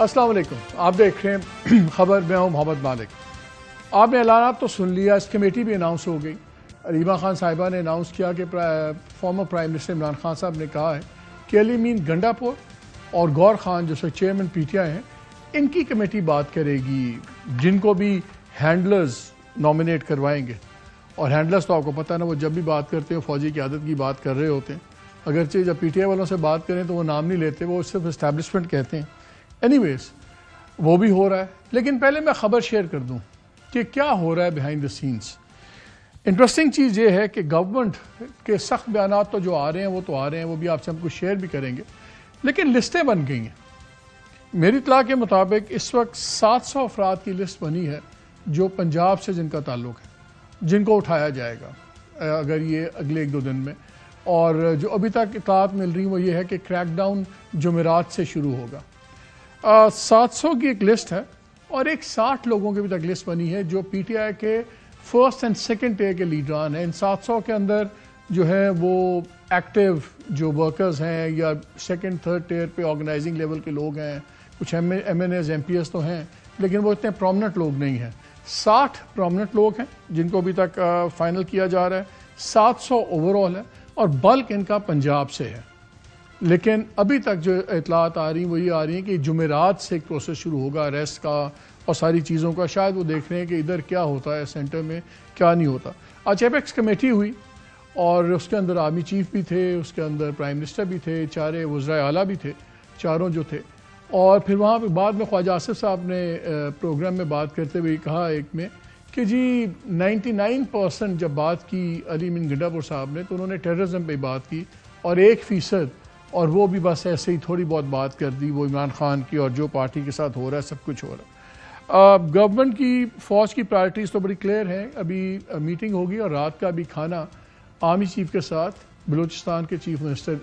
السلام علیکم، آپ دیکھ رہے ہیں خبر، میں ہوں محمد مالک۔ آپ نے اعلانات تو سن لیا، اس کمیٹی بھی اناؤنس ہو گئی۔ علیمہ خان صاحبہ نے اناؤنس کیا کہ former prime minister Imran Khan صاحب نے کہا ہے کہ علی امین گنڈاپور اور گور خان جو چیئرمین پی ٹی آئی ہیں، ان کی کمیٹی بات کرے گی، جن کو بھی ہینڈلرز نامنیٹ کروائیں گے۔ اور ہینڈلرز تو آپ کو پتہ نا، وہ جب بھی بات کرتے ہیں فوجی قیادت کی بات کر رہے ہوتے ہیں، اگرچہ جب پی ٹی آئی والوں سے بات کریں تو وہ نام نہیں لیتے، وہ صرف اسٹیبلشمنٹ کہتے ہیں۔ اینی ویز وہ بھی ہو رہا ہے، لیکن پہلے میں خبر شیئر کر دوں کہ کیا ہو رہا ہے بیہائنڈ دا سینس۔ انٹرسٹنگ چیز یہ ہے کہ گورنمنٹ کے سخت بیانات تو جو آ رہے ہیں وہ تو آ رہے ہیں، وہ بھی آپ سے ہم کو شیئر بھی کریں گے، لیکن لسٹیں بن گئی ہیں۔ میری اطلاع کے مطابق اس وقت 700 افراد کی لسٹ بنی ہے جو پنجاب سے جن کا تعلق ہے، جن کو اٹھایا جائے گا اگر یہ اگلے 1-2 دن میں۔ اور جو ابھی تک اطلاعات مل رہی ہیں وہ یہ ہے کہ کریک ڈاؤن جمعرات سے شروع ہوگا۔ 700 کی ایک لسٹ ہے، اور ایک 60 لوگوں کی بھی تک لسٹ بنی ہے جو پی ٹی آئی کے فرسٹ اینڈ سیکنڈ ٹیئر کے لیڈران ہیں۔ ان 700 کے اندر جو ہے وہ ایکٹیو جو ورکرز ہیں یا سیکنڈ تھرڈ ٹیئر پہ آرگنائزنگ لیول کے لوگ ہیں، کچھ M N As M P As تو ہیں، لیکن وہ اتنے پرومننٹ لوگ نہیں ہیں۔ 60 پرومننٹ لوگ ہیں جن کو ابھی تک فائنل کیا جا رہا ہے، 700 اوور آل ہے، اور بلک ان کا پنجاب سے ہے۔ لیکن ابھی تک جو اطلاعات آ رہی ہیں وہ یہ آ رہی ہیں کہ جمعرات سے ایک پروسیس شروع ہوگا اریسٹ کا اور ساری چیزوں کا۔ شاید وہ دیکھ رہے ہیں کہ ادھر کیا ہوتا ہے، سینٹر میں کیا نہیں ہوتا۔ آج ایپیکس کمیٹی ہوئی اور اس کے اندر آرمی چیف بھی تھے، اس کے اندر پرائم منسٹر بھی تھے، 4 وزرائے اعلیٰ بھی تھے، چاروں جو تھے۔ اور پھر وہاں پہ بعد میں خواجہ آصف صاحب نے پروگرام میں بات کرتے ہوئے کہا ایک میں کہ جی 99% جب بات کی علی امین گنڈاپور صاحب نے تو انہوں نے ٹیررزم پہ بات کی، اور 1% اور وہ بھی بس ایسے ہی تھوڑی بہت بات کر دی، وہ عمران خان کی اور جو پارٹی کے ساتھ ہو رہا ہے سب کچھ ہو رہا ہے۔ گورنمنٹ کی فوج کی پرائرٹیز تو بڑی کلیئر ہیں۔ ابھی میٹنگ ہوگی اور رات کا بھی کھانا آرمی چیف کے ساتھ بلوچستان کے چیف منسٹر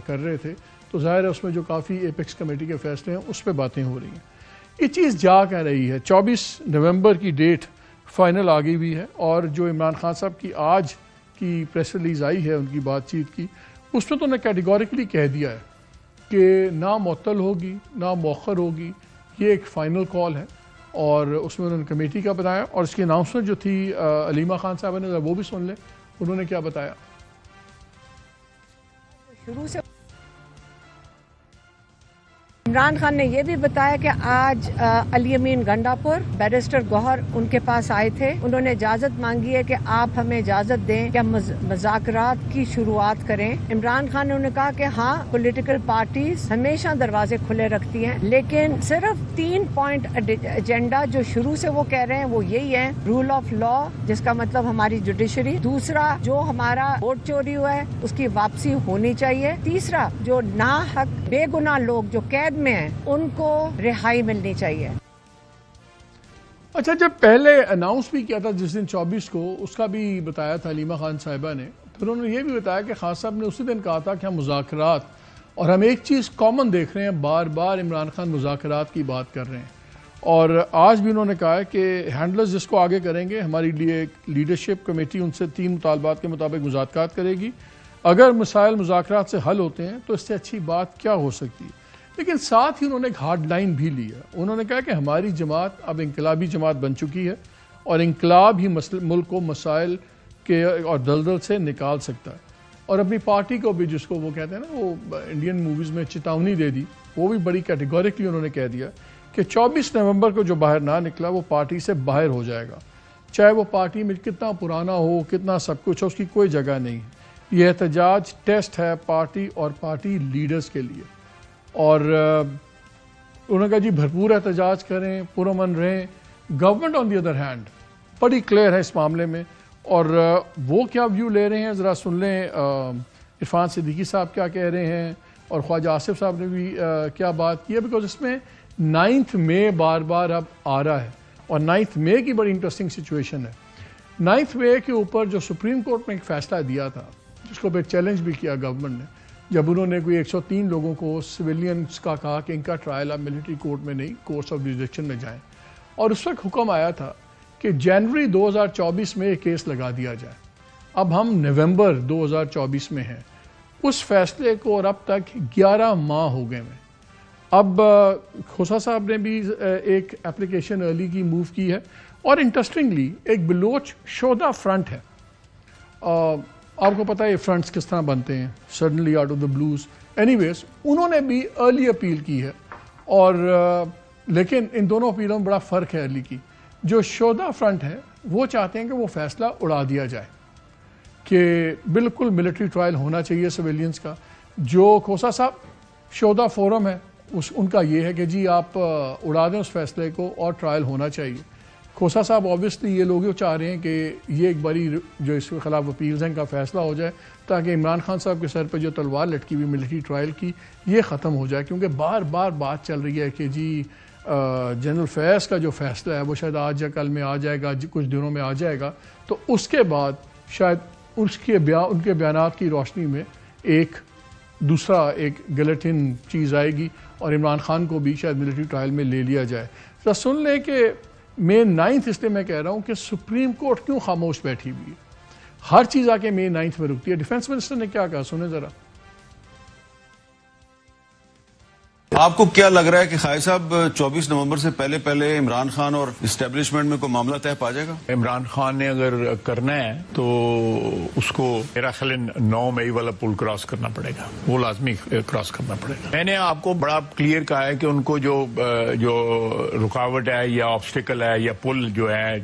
کر رہے تھے، تو ظاہر ہے اس میں جو کافی ایپیکس کمیٹی کے فیصلے ہیں اس پہ باتیں ہو رہی ہیں۔ یہ چیز جا کہہ رہی ہے 24 نومبر کی ڈیٹ فائنل آ گئی ہوئی ہے، اور جو عمران خان صاحب کی آج کی پریس ریلیز آئی ہے ان کی بات چیت کی، اس میں تو انہوں نے کیٹیگوریکلی کہہ دیا ہے کہ نہ معطل ہوگی نہ مؤخر ہوگی، یہ ایک فائنل کال ہے۔ اور اس میں انہوں نے کمیٹی کا بتایا، اور اس کی اناؤنسمنٹ جو تھی علیمہ خان صاحبہ نے، وہ بھی سن لیں انہوں نے کیا بتایا۔ شروع سے عمران خان نے یہ بھی بتایا کہ آج علی امین گنڈاپور بیرسٹر گوہر ان کے پاس آئے تھے، انہوں نے اجازت مانگی ہے کہ آپ ہمیں اجازت دیں کہ ہم مذاکرات کی شروعات کریں۔ عمران خان نے انہوں نے کہا کہ ہاں، پولیٹیکل پارٹیز ہمیشہ دروازے کھلے رکھتی ہیں، لیکن صرف 3 پوائنٹ ایجنڈا جو شروع سے وہ کہہ رہے ہیں وہ یہی ہے: رول آف لا، جس کا مطلب ہماری جوڈیشری، دوسرا جو ہمارا ووٹ چوری ہوا ہے اس کی واپسی ہونی چاہیے، تیسرا جو ناحق بے گناہ لوگ جو قید میں ہیں ان کو رہائی ملنی چاہیے۔ اچھا، جب پہلے اناؤنس بھی کیا تھا جس دن 24 کو، اس کا بھی بتایا تھا علیمہ خان صاحبہ نے، پھر انہوں نے یہ بھی بتایا کہ خان صاحب نے اسی دن کہا تھا کہ ہم مذاکرات، اور ہم ایک چیز کامن دیکھ رہے ہیں، بار بار عمران خان مذاکرات کی بات کر رہے ہیں، اور آج بھی انہوں نے کہا ہے کہ ہینڈلرز جس کو آگے کریں گے، ہماری لیڈرشپ کمیٹی ان سے 3 مطالبات کے مطابق مذاکرات کرے گی۔ اگر مسائل مذاکرات سے حل ہوتے ہیں تو اس سے اچھی بات کیا ہو سکتی ہے، لیکن ساتھ ہی انہوں نے ایک ہارڈ لائن بھی لی ہے۔ انہوں نے کہا کہ ہماری جماعت اب انقلابی جماعت بن چکی ہے، اور انقلاب ہی ملک کو مسائل کے اور دلدل سے نکال سکتا ہے۔ اور اپنی پارٹی کو بھی، جس کو وہ کہتے ہیں نا، وہ انڈین موویز میں چتاونی دے دی، وہ بھی بڑی کیٹیگوریکلی انہوں نے کہہ دیا کہ 24 نومبر کو جو باہر نہ نکلا وہ پارٹی سے باہر ہو جائے گا، چاہے وہ پارٹی میں کتنا پرانا ہو، کتنا سب کچھ ہو، اس کی کوئی جگہ نہیں ہے۔ یہ احتجاج ٹیسٹ ہے پارٹی اور پارٹی لیڈرز کے لیے، اور انہوں نے کہا جی بھرپور احتجاج کریں، پرامن رہیں۔ Government on the other hand بڑی کلیئر ہے اس معاملے میں، اور وہ کیا ویو لے رہے ہیں ذرا سن لیں۔ عرفان صدیقی صاحب کیا کہہ رہے ہیں، اور خواجہ آصف صاحب نے بھی کیا بات کی ہے، بیکاز اس میں 9 مئی بار بار اب آ رہا ہے، اور 9 مئی کی بڑی انٹرسٹنگ سچویشن ہے۔ 9 مئی کے اوپر جو سپریم کورٹ نے ایک فیصلہ دیا تھا، جس کو پھر چیلنج بھی کیا گورنمنٹ نے، جب انہوں نے کوئی 103 لوگوں کو سویلینز کا کہا کہ ان کا ٹرائل اب ملٹری کورٹ میں نہیں، کورٹس آف جوریسڈکشن میں جائیں، اور اس وقت حکم آیا تھا کہ جنوری 2024 میں ایک کیس لگا دیا جائے۔ اب ہم نومبر 2024 میں ہیں، اس فیصلے کو اور اب تک 11 ماہ ہو گئے ہیں، اب کھوسا صاحب نے بھی ایک اپلیکیشن ارلی کی موو کی ہے، اور انٹرسٹنگلی ایک بلوچ شہدا فرنٹ ہے. آپ کو پتہ ہے یہ فرنٹس کس طرح بنتے ہیں، suddenly out of the blues. Anyways انہوں نے بھی ارلی اپیل کی ہے، اور لیکن ان دونوں اپیلوں میں بڑا فرق ہے. ارلی کی جو شہدا فرنٹ ہے وہ چاہتے ہیں کہ وہ فیصلہ اڑا دیا جائے، کہ بالکل ملٹری ٹرائل ہونا چاہیے سویلینز کا. جو کھوسا صاحب شہدا فورم ہے ان کا یہ ہے کہ جی آپ اڑا دیں اس فیصلے کو اور ٹرائل ہونا چاہیے. کھوسا صاحب آبویسلی یہ لوگ چاہ رہے ہیں کہ یہ ایک باری جو اس کے خلاف اپیلز ہیں کا فیصلہ ہو جائے، تاکہ عمران خان صاحب کے سر پہ جو تلوار لٹکی ہوئی ملٹری ٹرائل کی یہ ختم ہو جائے. کیونکہ بار بار بات چل رہی ہے کہ جی جنرل فیض کا جو فیصلہ ہے وہ شاید آج یا کل میں آ جائے گا، کچھ دنوں میں آ جائے گا، تو اس کے بعد شاید ان کے بیانات کی روشنی میں ایک دوسرا ایک گلیٹن چیز آئے گی اور عمران خان کو بھی شاید ملٹری ٹرائل میں لے لیا جائے. تو سن لیں کہ مئی 9 اس لیے میں کہہ رہا ہوں کہ سپریم کورٹ کیوں خاموش بیٹھی ہوئی ہے. ہر چیز آ کے مئی 9 میں رکتی ہے. ڈیفنس منسٹر نے کیا کہا سنیں ذرا. آپ کو کیا لگ رہا ہے کہ خالد صاحب 24 نومبر سے پہلے عمران خان اور اسٹیبلشمنٹ میں کوئی معاملہ طے پا جائے گا؟ عمران خان نے اگر کرنا ہے تو اس کو میرا خیال 9 مئی والا پل کراس کرنا پڑے گا، وہ لازمی کراس کرنا پڑے گا. میں نے آپ کو بڑا کلیئر کہا ہے کہ ان کو جو رکاوٹ ہے یا آبسٹیکل ہے یا پل جو ہے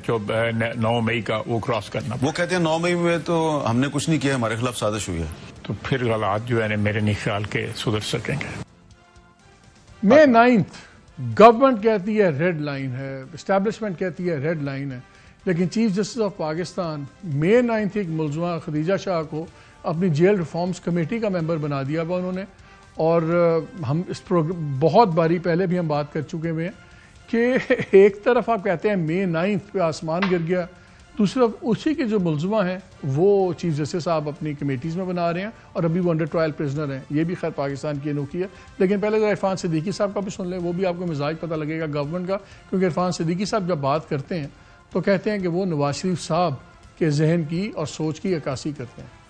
9 مئی کا وہ کراس کرنا. وہ کہتے ہیں 9 مئی میں تو ہم نے کچھ نہیں کیا، ہمارے خلاف سازش ہوئی ہے. تو پھر حالات جو ہے میرے نہیں خیال کے سدھر سکیں گے. مئی 9 گورنمنٹ کہتی ہے ریڈ لائن ہے، اسٹیبلشمنٹ کہتی ہے ریڈ لائن ہے، لیکن چیف جسٹس آف پاکستان مئی 9 ایک ملزمہ خدیجہ شاہ کو اپنی جیل ریفارمز کمیٹی کا ممبر بنا دیا ہوا انہوں نے. اور ہم اس پروگرام بہت باری پہلے بھی ہم بات کر چکے ہوئے ہیں کہ ایک طرف آپ کہتے ہیں مئی 9 پہ آسمان گر گیا، دوسری طرف اسی کے جو ملزمہ ہیں وہ چیف جسٹس صاحب اپنی کمیٹیز میں بنا رہے ہیں، اور ابھی وہ انڈر ٹرائل پرزنر ہیں. یہ بھی خیر پاکستان کی انوکھی ہے. لیکن پہلے ذرا عرفان صدیقی صاحب کا بھی سن لیں، وہ بھی آپ کو مزاج پتہ لگے گا گورنمنٹ کا. کیونکہ عرفان صدیقی صاحب جب بات کرتے ہیں تو کہتے ہیں کہ وہ نواز شریف صاحب کے ذہن کی اور سوچ کی عکاسی کرتے ہیں.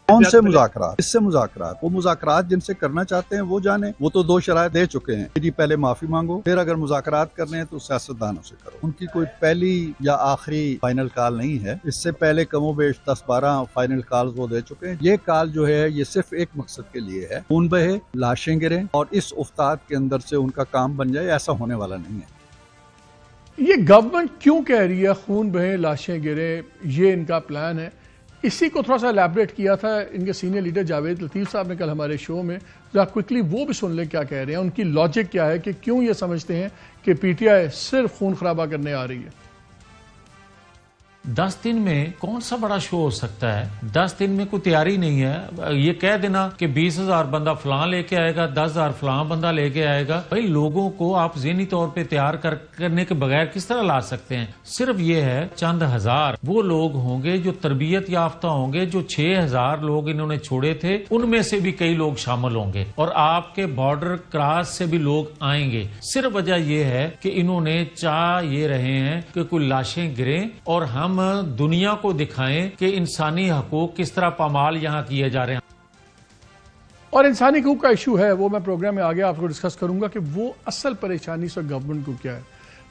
کون سے مذاکرات؟ اس سے مذاکرات، وہ مذاکرات جن سے کرنا چاہتے ہیں وہ جانے. وہ تو 2 شرائط دے چکے ہیں کہ پہلے معافی مانگو، پھر اگر مذاکرات کرنے ہیں تو سیاستدانوں سے کرو. ان کی کوئی پہلی یا آخری فائنل کال نہیں ہے. اس سے پہلے کم و بیش 10-12 فائنل کالز وہ دے چکے ہیں. یہ کال جو ہے یہ صرف ایک مقصد کے لیے ہے، خون بہے، لاشیں گریں اور اس افتاد کے اندر سے ان کا کام بن جائے. ایسا ہونے والا نہیں ہے. یہ گورنمنٹ کیوں کہہ رہی ہے خون بہیں لاشیں گریں، یہ ان کا پلان ہے. اسی کو تھوڑا سا الیبریٹ کیا تھا ان کے سینئر لیڈر جاوید لطیف صاحب نے کل ہمارے شو میں. ذرا کوئکلی وہ بھی سن لیں کیا کہہ رہے ہیں، ان کی لاجک کیا ہے کہ کیوں یہ سمجھتے ہیں کہ پی ٹی آئی صرف خون خرابہ کرنے آ رہی ہے. 10 دن میں کون سا بڑا شو ہو سکتا ہے؟ 10 دن میں کوئی تیاری نہیں ہے. یہ کہہ دینا کہ 20,000 بندہ فلاں لے کے آئے گا، 10,000 فلاں بندہ لے کے آئے گا. بھائی لوگوں کو آپ ذہنی طور پہ تیار کرنے کے بغیر کس طرح لا سکتے ہیں؟ صرف یہ ہے چند ہزار وہ لوگ ہوں گے جو تربیت یافتہ ہوں گے. جو 6,000 لوگ انہوں نے چھوڑے تھے ان میں سے بھی کئی لوگ شامل ہوں گے، اور آپ کے بارڈر کراس سے بھی لوگ آئیں گے. صرف وجہ یہ ہے کہ انہوں نے چاہ یہ رہے ہیں کہ کوئی لاشیں گریں اور ہم دنیا کو دکھائیں کہ انسانی حقوق کس طرح پامال یہاں کیے جا رہے ہیں. اور انسانی حقوق کا ایشو ہے وہ میں پروگرام میں آگے آپ کو ڈسکس کروں گا کہ وہ اصل پریشانی سے گورنمنٹ کو کیا ہے.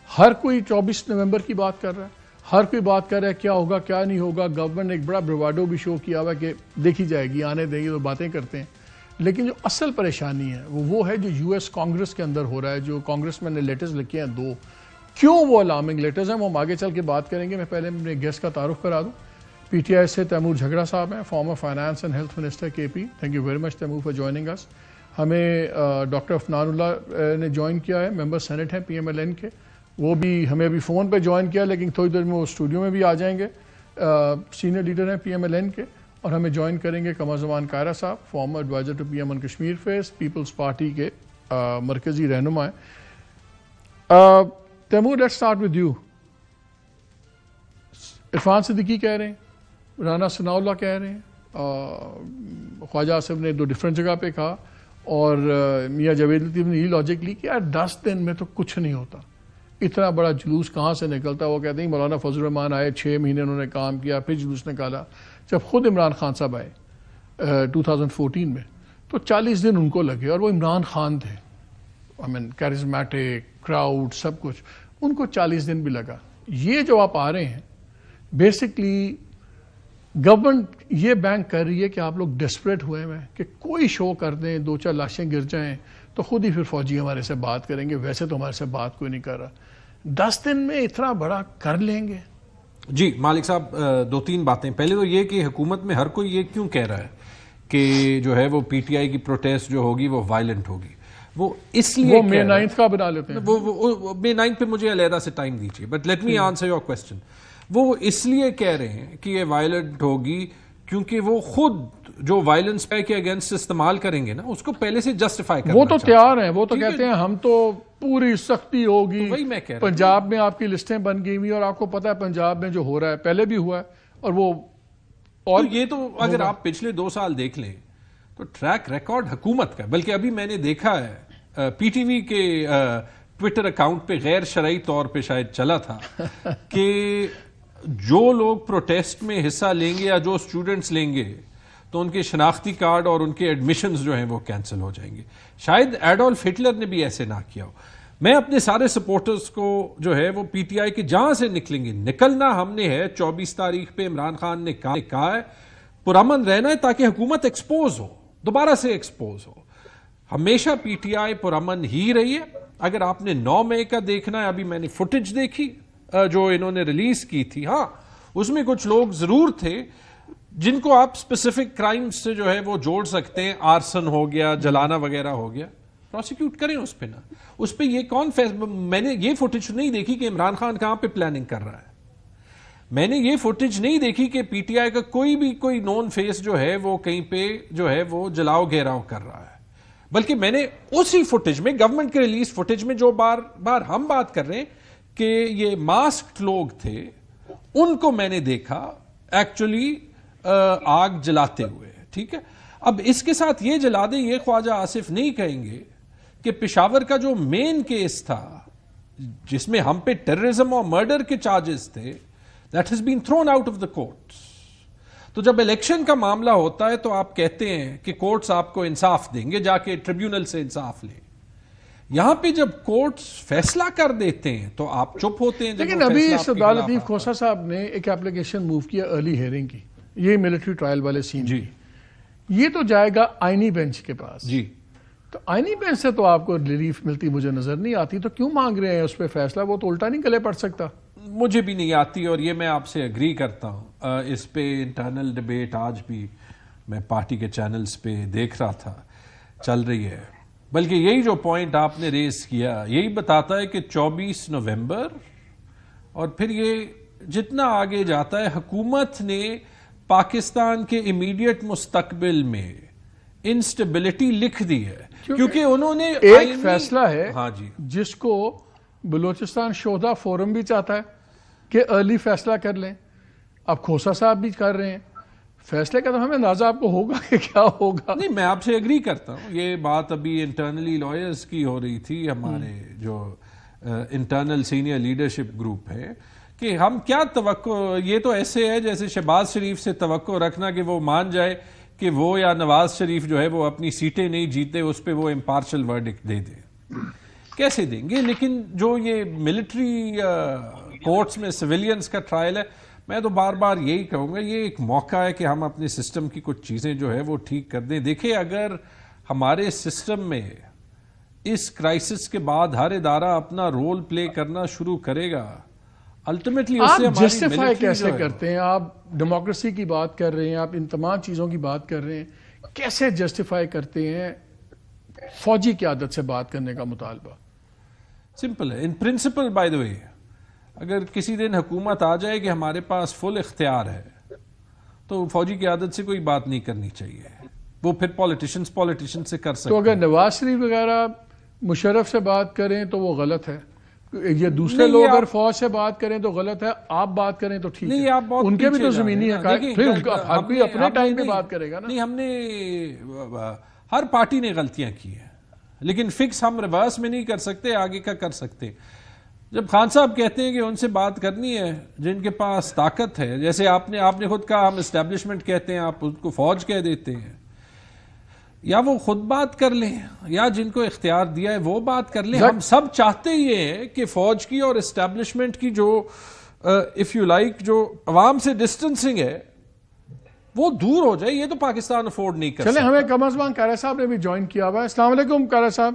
ہر کوئی 24 نومبر کی بات کر رہا ہے، ہر کوئی بات کر رہا ہے کیا ہوگا کیا نہیں ہوگا. گورنمنٹ نے ایک بڑا بروواڈو بھی شو کیا ہوا ہے کہ دیکھی جائے گی، آنے دیں گے تو باتیں کرتے ہیں. لیکن جو اصل پریشانی ہے وہ ہے جو یو ایس کانگریس کے اندر ہو رہا ہے. جو کانگریس میں نے لیٹرز لکھے ہیں 2، کیوں وہ الارمنگ لیٹرز ہیں وہ ہم آگے چل کے بات کریں گے. میں پہلے اپنے گیسٹ کا تعارف کرا دوں. پی ٹی آئی سے تیمور جھگڑا صاحب ہیں، former finance and health minister K P. Thank you very much Taimur for joining us. ہمیں ڈاکٹر عفنان اللہ نے جوائن کیا ہے، ممبر سینٹ ہیں پی ایم ایل این کے. وہ بھی ہمیں ابھی فون پہ جوائن کیا لیکن تھوڑی دیر میں وہ اسٹوڈیو میں بھی آ جائیں گے. سینئر لیڈر ہیں پی ایم ایل این کے. اور ہمیں جوائن کریں گے قمر زمان قائرہ صاحب، former adviser to P M on Kashmir فیس، پیپلز پارٹی کے مرکزی رہنما ہیں. Taimur let's start with you. Irfan Siddiqui کہہ رہے ہیں، رانا ثناء اللہ کہہ رہے ہیں، خواجہ آصف نے 2 ڈفرینٹ جگہ پہ کہا، اور میاں جاوید لطیف نے یہ لاجک لی کہ یار 10 دن میں تو کچھ نہیں ہوتا، اتنا بڑا جلوس کہاں سے نکلتا. وہ کہتے ہیں مولانا فضل الرحمان آئے، 6 مہینے انہوں نے کام کیا، پھر جلوس نکالا. جب خود عمران خان صاحب آئے 2014 میں تو 40 دن ان کو لگے، اور وہ عمران خان تھے، کیرزمیٹک کراؤڈ سب کچھ، ان کو 40 دن بھی لگا. یہ جو آپ آ رہے ہیں بیسکلی گورنمنٹ یہ بینک کر رہی ہے کہ آپ لوگ ڈسپریٹ ہوئے ہیں کہ کوئی شو کر دیں، 2-4 لاشیں گر جائیں تو خود ہی پھر فوجی ہمارے سے بات کریں گے، ویسے تو ہمارے سے بات کوئی نہیں کر رہا. 10 دن میں اتنا بڑا کر لیں گے؟ جی مالک صاحب، 2-3 باتیں. پہلے تو یہ کہ حکومت میں ہر کوئی یہ کیوں کہہ رہا ہے کہ جو ہے وہ پی ٹی آئی کی پروٹیسٹ جو ہوگی وہ وائلنٹ ہوگی؟ وہ اس لیے وہ مئی 9 کا بنا لیتے ہیں. وہ مئی 9 پہ مجھے علیحدہ سے ٹائم دیجیے، but let me answer your question. وہ اس لیے کہہ رہے ہیں کہ یہ وائلنٹ ہوگی کیونکہ وہ خود جو وائلنس کے اگینسٹ استعمال کریں گے نا، اس کو پہلے سے جسٹیفائی کرنا. وہ تو تیار ہیں، وہ تو کہتے ہیں ہم تو پوری سختی ہوگی. وہی میں کہہ رہا ہوں، پنجاب میں آپ کی لسٹیں بن گئی ہوئی، اور آپ کو پتا ہے پنجاب میں جو ہو رہا ہے پہلے بھی ہوا ہے، اور وہ اور یہ تو اگر آپ پچھلے 2 سال دیکھ لیں تو ٹریک ریکارڈ حکومت کا، بلکہ ابھی میں نے دیکھا ہے پی ٹی وی کے ٹویٹر اکاؤنٹ پہ غیر شرعی طور پہ شاید چلا تھا کہ جو لوگ پروٹیسٹ میں حصہ لیں گے یا جو اسٹوڈنٹس لیں گے تو ان کے شناختی کارڈ اور ان کے ایڈمیشنز جو ہیں وہ کینسل ہو جائیں گے. شاید ایڈولف ہٹلر نے بھی ایسے نہ کیا ہو. میں اپنے سارے سپورٹرز کو جو ہے وہ پی ٹی آئی کے جہاں سے نکلیں گے، نکلنا ہم نے ہے. 24 تاریخ پہ عمران خان نے کہا ہے پرامن رہنا ہے تاکہ حکومت ایکسپوز ہو، دوبارہ سے ایکسپوز ہو. ہمیشہ پی ٹی آئی پرامن ہی رہی ہے. اگر آپ نے 9 مئی کا دیکھنا ہے، ابھی میں نے فوٹیج دیکھی جو انہوں نے ریلیز کی تھی، ہاں اس میں کچھ لوگ ضرور تھے جن کو آپ اسپیسیفک کرائمز سے جو ہے وہ جوڑ سکتے ہیں. آرسن ہو گیا، جلانا وغیرہ ہو گیا، پروسیکیوٹ کریں اس پہ. نا اس پہ یہ کون میں نے یہ فوٹیج نہیں دیکھی کہ عمران خان کہاں پہ پلاننگ کر رہا ہے. میں نے یہ فوٹیج نہیں دیکھی کہ پی ٹی آئی کا کوئی نون فیس جو ہے وہ کہیں پہ جو ہے وہ جلاؤ گھیراؤ کر رہا ہے. بلکہ میں نے اسی فوٹیج میں، گورنمنٹ کے ریلیز فوٹیج میں، جو بار ہم بات کر رہے ہیں کہ یہ ماسکڈ لوگ تھے، ان کو میں نے دیکھا ایکچولی آگ جلاتے ہوئے. ٹھیک ہے، اب اس کے ساتھ یہ جلا دیں، یہ خواجہ آصف نہیں کہیں گے کہ پشاور کا جو مین کیس تھا جس میں ہم پہ ٹیررزم اور مرڈر کے چارجز تھے، that has been thrown out of the courts. تو جب الیکشن کا معاملہ ہوتا ہے تو آپ کہتے ہیں کہ کورٹس آپ کو انصاف دیں گے، جا کے ٹریبیونل سے انصاف لیں. یہاں پہ جب کورٹس فیصلہ کر دیتے ہیں تو آپ چپ ہوتے ہیں. لیکن ابھی سردار لطیف کھوسہ صاحب نے ایک اپلیکیشن موو کیا ارلی ہیئرنگ کی، یہ ملٹری ٹرائل والے سین. جی یہ تو جائے گا آئینی بینچ کے پاس. جی تو آئینی بینچ سے تو آپ کو ریلیف ملتی مجھے نظر نہیں آتی. تو کیوں مانگ رہے ہیں اس پہ فیصلہ؟ وہ تو الٹا نہیں گلے پڑ سکتا. مجھے بھی نہیں آتی، اور یہ میں آپ سے اگری کرتا ہوں. اس پہ انٹرنل ڈیبیٹ آج بھی میں پارٹی کے چینلز پہ دیکھ رہا تھا چل رہی ہے. بلکہ یہی جو پوائنٹ آپ نے ریز کیا یہی بتاتا ہے کہ 24 نومبر اور پھر یہ جتنا آگے جاتا ہے، حکومت نے پاکستان کے امیڈیٹ مستقبل میں انسٹیبلٹی لکھ دی ہے. کیونکہ انہوں نے ایک فیصلہ ہے ہاں جی جس کو بلوچستان شہدا فورم بھی چاہتا ہے کہ ارلی فیصلہ کر لیں. اب کھوسہ صاحب بھی کر رہے ہیں. فیصلے کا تو ہمیں اندازہ آپ کو ہوگا کہ کیا ہوگا. نہیں، میں آپ سے اگری کرتا ہوں. یہ بات ابھی انٹرنلی لائرز کی ہو رہی تھی، ہمارے جو انٹرنل سینئر لیڈرشپ گروپ ہے، کہ ہم کیا توقع، یہ تو ایسے ہے جیسے شہباز شریف سے توقع رکھنا کہ وہ مان جائے کہ وہ یا نواز شریف جو ہے وہ اپنی سیٹیں نہیں جیتے، اس پہ وہ امپارشل ورڈکٹ دے دیں. کیسے دیں گے؟ لیکن جو یہ ملٹری کورٹس میں سویلینز کا ٹرائل ہے، میں تو بار بار یہی کہوں گا یہ ایک موقع ہے کہ ہم اپنے سسٹم کی کچھ چیزیں جو ہے وہ ٹھیک کر دیں. دیکھیں، اگر ہمارے سسٹم میں اس کرائسس کے بعد ہر ادارہ اپنا رول پلے کرنا شروع کرے گا، الٹیمیٹلی اس سے آپ جسٹیفائی کیسے کرتے ہیں؟ آپ ڈیموکریسی کی بات کر رہے ہیں، آپ ان تمام چیزوں کی بات کر رہے ہیں، کیسے جسٹیفائی کرتے ہیں فوجی قیادت سے بات کرنے کا مطالبہ؟ سمپل ہے. ان پرنسپل بائی دا وے، اگر کسی دن حکومت آ جائے کہ ہمارے پاس فل اختیار ہے تو فوجی قیادت سے کوئی بات نہیں کرنی چاہیے. وہ پھر پولیٹیشن سے کر سکتے. تو اگر نواز شریف وغیرہ مشرف سے بات کریں تو وہ غلط ہے، یہ دوسرے لوگ اگر فوج سے بات کریں تو غلط ہے، آپ بات کریں تو ٹھیک ہے. ان کے بھی تو زمینی حقائق، پھر ہر کوئی اپنے ٹائم پہ بات کرے گا نا. نہیں، ہم نے ہر پارٹی نے غلطیاں کی ہیں، لیکن فکس ہم ریورس میں نہیں کر سکتے، آگے کا کر سکتے. جب خان صاحب کہتے ہیں کہ ان سے بات کرنی ہے جن کے پاس طاقت ہے، جیسے آپ نے خود کہا ہم اسٹیبلشمنٹ کہتے ہیں، آپ ان کو فوج کہہ دیتے ہیں. یا وہ خود بات کر لیں یا جن کو اختیار دیا ہے وہ بات کر لیں. ہم سب چاہتے یہ ہیں کہ فوج کی اور اسٹیبلشمنٹ کی جو اف یو لائک جو عوام سے ڈسٹنسنگ ہے وہ دور ہو جائے. یہ تو پاکستان افورڈ نہیں کر سکتا. چلیں ہمیں کم از کم قارئ صاحب نے بھی جوائن کیا ہوا ہے. السلام علیکم قارئ صاحب.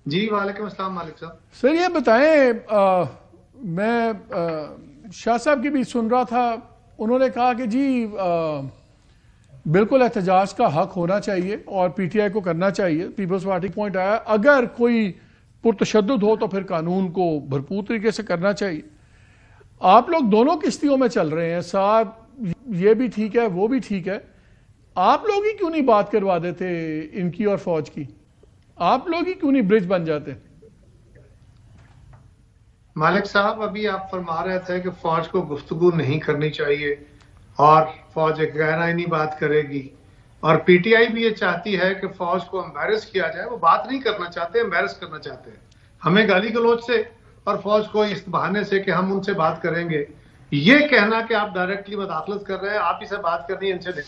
جی وعلیکم السلام مالک صاحب. سر یہ بتائیں, میں شاہ صاحب کی بھی سن رہا تھا, انہوں نے کہا کہ جی بالکل احتجاج کا حق ہونا چاہیے اور پی ٹی آئی کو کرنا چاہیے. پیپلز پارٹی پوائنٹ آیا اگر کوئی پرتشدد ہو تو پھر قانون کو بھرپور طریقے سے کرنا چاہیے. آپ لوگ دونوں کشتیوں میں چل رہے ہیں, ساتھ یہ بھی ٹھیک ہے وہ بھی ٹھیک ہے. آپ لوگ ہی کیوں نہیں بات کروا دیتے ان کی اور فوج کی؟ آپ لوگ ہی کیوں نہیں برج بن جاتے؟ مالک صاحب ابھی آپ فرما رہے تھے کہ فوج کو گفتگو نہیں کرنی چاہیے اور فوج ایک غیر آئینی بات کرے گی, اور پی ٹی آئی بھی یہ چاہتی ہے کہ فوج کو امبیرس کیا جائے. وہ بات نہیں کرنا چاہتے, امبیرس کرنا چاہتے ہیں ہمیں گالی گلوچ سے اور فوج کو اس بہانے سے کہ ہم ان سے بات کریں گے. یہ کہنا کہ آپ ڈائریکٹلی مداخلت کر رہے ہیں, آپ ہی سے بات کرنی ہے, ان سے نہیں.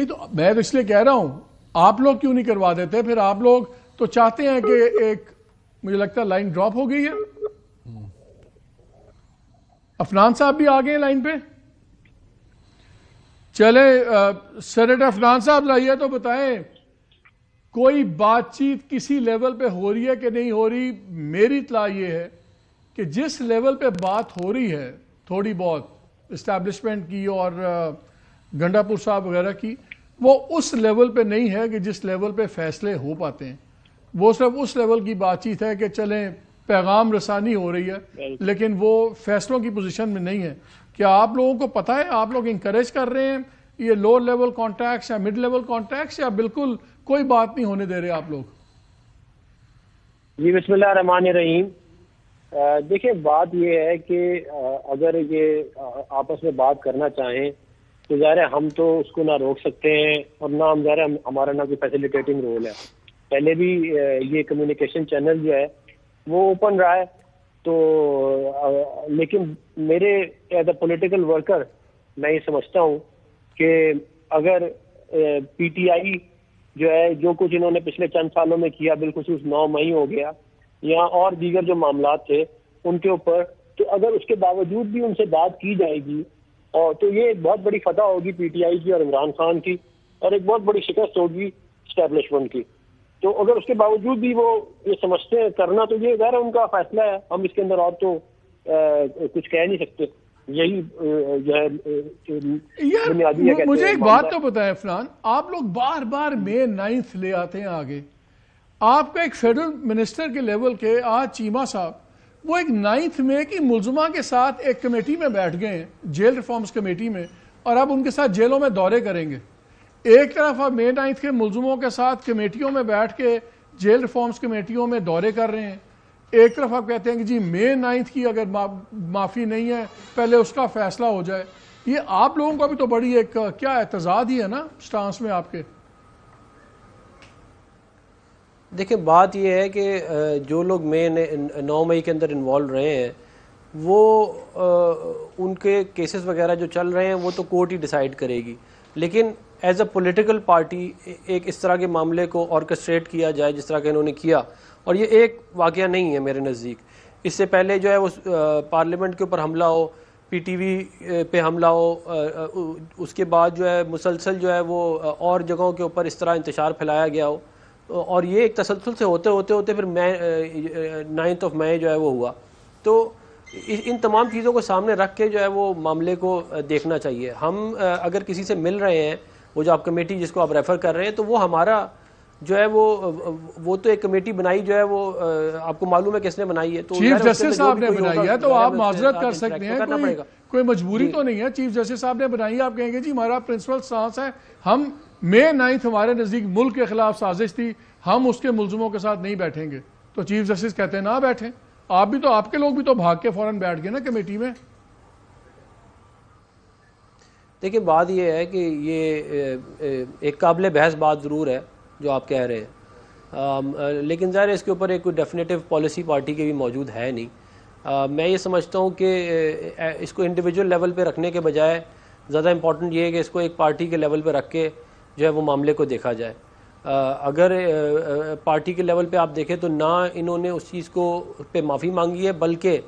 تو میں تو اس لیے کہہ رہا ہوں آپ لوگ کیوں نہیں کروا دیتے؟ پھر آپ لوگ تو چاہتے ہیں کہ ایک مجھے لگتا ہے لائن ڈراپ ہو گئی ہے. عفنان صاحب بھی آ گئے لائن پہ. چلے سینیٹر عفنان صاحب لائیے تو بتائیں کوئی بات چیت کسی لیول پہ ہو رہی ہے کہ نہیں ہو رہی؟ میری اطلاع یہ ہے کہ جس لیول پہ بات ہو رہی ہے تھوڑی بہت اسٹیبلشمنٹ کی اور گنڈا پور صاحب وغیرہ کی, وہ اس لیول پہ نہیں ہے کہ جس لیول پہ فیصلے ہو پاتے ہیں. وہ صرف اس لیول کی بات چیت ہے کہ چلیں پیغام رسانی ہو رہی ہے, لیکن وہ فیصلوں کی پوزیشن میں نہیں ہے. کیا آپ لوگوں کو پتہ ہے آپ لوگ انکریج کر رہے ہیں یہ لو لیول کانٹیکٹس یا مڈ لیول کانٹیکٹس, یا بالکل کوئی بات نہیں ہونے دے رہے آپ لوگ؟ جی بسم اللہ الرحمن الرحیم. دیکھیں بات یہ ہے کہ اگر یہ آپس میں بات کرنا چاہیں تو ظاہر ہے ہم تو اس کو نہ روک سکتے ہیں اور نہ ہم ظاہر ہمارا نہ کوئی فیسیلیٹیٹنگ رول ہے. پہلے بھی یہ کمیونیکیشن چینل جو ہے وہ اوپن رہا ہے, تو لیکن میرے ایز اے پولیٹیکل ورکر میں یہ سمجھتا ہوں کہ اگر پی ٹی آئی جو ہے جو کچھ انہوں نے پچھلے چند سالوں میں کیا, بالخصوص 9 مئی ہو گیا یا اور دیگر جو معاملات تھے ان کے اوپر, تو اگر اس کے باوجود بھی ان سے بات کی جائے گی اور تو یہ ایک بہت بڑی فتح ہوگی پی ٹی آئی کی اور عمران خان کی, اور ایک بہت بڑی شکست ہوگی اسٹیبلشمنٹ کی. تو اگر اس کے باوجود بھی وہ یہ سمجھتے ہیں کرنا, تو یہ غیر ان کا فیصلہ ہے, ہم اس کے اندر اور تو کچھ کہہ نہیں سکتے. یہی جو ہے بنیادی ہے. مجھے ایک بات تو بتائیں عفنان, آپ لوگ بار بار مئی 9 لے آتے ہیں آگے. آپ کا ایک فیڈرل منسٹر کے لیول کے آج چیمہ صاحب وہ ایک 9 مئی کی ملزمہ کے ساتھ ایک کمیٹی میں بیٹھ گئے ہیں, جیل ریفارمز کمیٹی میں, اور اب ان کے ساتھ جیلوں میں دورے کریں گے. ایک طرف آپ مئی 9 کے ملزموں کے ساتھ کمیٹیوں میں بیٹھ کے جیل ریفارمز کمیٹیوں میں دورے کر رہے ہیں, ایک طرف آپ کہتے ہیں کہ جی مئی 9 کی اگر معافی نہیں ہے پہلے اس کا فیصلہ ہو جائے. یہ آپ لوگوں کا بھی تو بڑی ایک کیا اعتزاز ہی ہے نا سٹانس میں آپ کے. دیکھیں بات یہ ہے کہ جو لوگ 9 مئی کے اندر انوالو رہے ہیں وہ ان کے کیسز وغیرہ جو چل رہے ہیں وہ تو کورٹ ہی ڈیسائیڈ کرے گی, لیکن ایز اے پولیٹیکل پارٹی ایک اس طرح کے معاملے کو آرکسٹریٹ کیا جائے جس طرح کہ انہوں نے کیا, اور یہ ایک واقعہ نہیں ہے میرے نزدیک. اس سے پہلے جو ہے وہ پارلیمنٹ کے اوپر حملہ ہو, پی ٹی وی پہ حملہ ہو, اس کے بعد جو ہے مسلسل جو ہے وہ اور جگہوں کے اوپر اس طرح انتشار پھیلایا گیا ہو, اور یہ ایک تسلسل سے ہوتے پھر 9 مئی جو ہے وہ ہوا. تو ان تمام چیزوں کو سامنے رکھ کے جو ہے وہ معاملے کو دیکھنا چاہیے. ہم اگر کسی سے مل رہے ہیں, وہ جو آپ کمیٹی جس کو آپ ریفر کر رہے ہیں, تو وہ ہمارا جو ہے وہ تو ایک کمیٹی بنائی جو ہے وہ آپ کو معلوم ہے کس نے بنائی ہے, تو چیف جسٹس صاحب نے بنائی ہے, تو آپ معذرت کر سکتے ہیں, کوئی مجبوری تو نہیں ہے. چیف جسٹس صاحب نے بنائی ہے, آپ کہیں گے جی ہمارا پرنسپل سٹانس ہے, ہم مئی 9 ہمارے نزدیک ملک کے خلاف سازش تھی, ہم اس کے ملزموں کے ساتھ نہیں بیٹھیں گے. تو چیف جسٹس کہتے ہیں نہ بیٹھیں. آپ بھی تو, آپ کے لوگ بھی تو بھاگ کے فوراً بیٹھ گئے نا کمیٹی میں. دیکھیں بات یہ ہے کہ یہ ایک قابل بحث بات ضرور ہے جو آپ کہہ رہے ہیں, لیکن ظاہر ہے اس کے اوپر ایک کوئی ڈیفینیٹو پالیسی پارٹی کے بھی موجود ہے نہیں. میں یہ سمجھتا ہوں کہ اس کو انڈیویجول لیول پہ رکھنے کے بجائے زیادہ امپورٹنٹ یہ ہے کہ اس کو ایک پارٹی کے لیول پہ رکھ کے جو ہے وہ معاملے کو دیکھا جائے. اگر پارٹی کے لیول پہ آپ دیکھیں تو نہ انہوں نے اس چیز کو پہ معافی مانگی ہے، بلکہ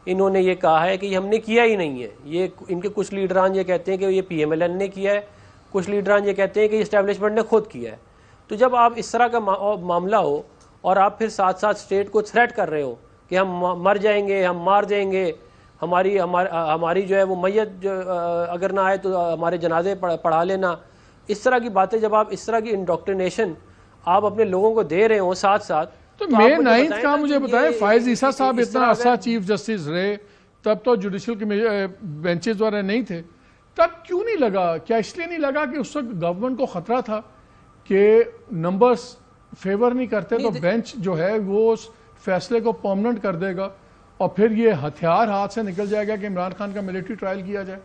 انہوں نے یہ کہا ہے کہ یہ ہم نے کیا ہی نہیں ہے. یہ ان کے کچھ لیڈران یہ کہتے ہیں کہ یہ پی ایم ایل این نے کیا ہے، کچھ لیڈران یہ کہتے ہیں کہ یہ اسٹیبلشمنٹ نے خود کیا ہے. تو جب آپ اس طرح کا معاملہ ہو اور آپ پھر ساتھ ساتھ اسٹیٹ کو تھریٹ کر رہے ہو کہ ہم مر جائیں گے، ہم مار دیں گے، ہماری جو ہے وہ میت جو اگر نہ آئے تو ہمارے جنازے پڑھا لینا، اس طرح کی باتیں جب آپ اس طرح کی انڈوکٹرینیشن آپ اپنے لوگوں کو دے رہے ہوں ساتھ ساتھ. تو مے 9 کا مجھے بتائیں، فائز عیسیٰ صاحب اتنا عرصہ چیف جسٹس رہے، تب تو جوڈیشل بینچز وغیرہ نہیں تھے، تب کیوں نہیں لگا؟ کیا اس لیے نہیں لگا کہ اس وقت گورنمنٹ کو خطرہ تھا کہ نمبرز فیور نہیں کرتے تو بینچ جو ہے وہ اس فیصلے کو پرماننٹ کر دے گا اور پھر یہ ہتھیار ہاتھ سے نکل جائے گا کہ عمران خان کا ملٹری ٹرائل کیا جائے؟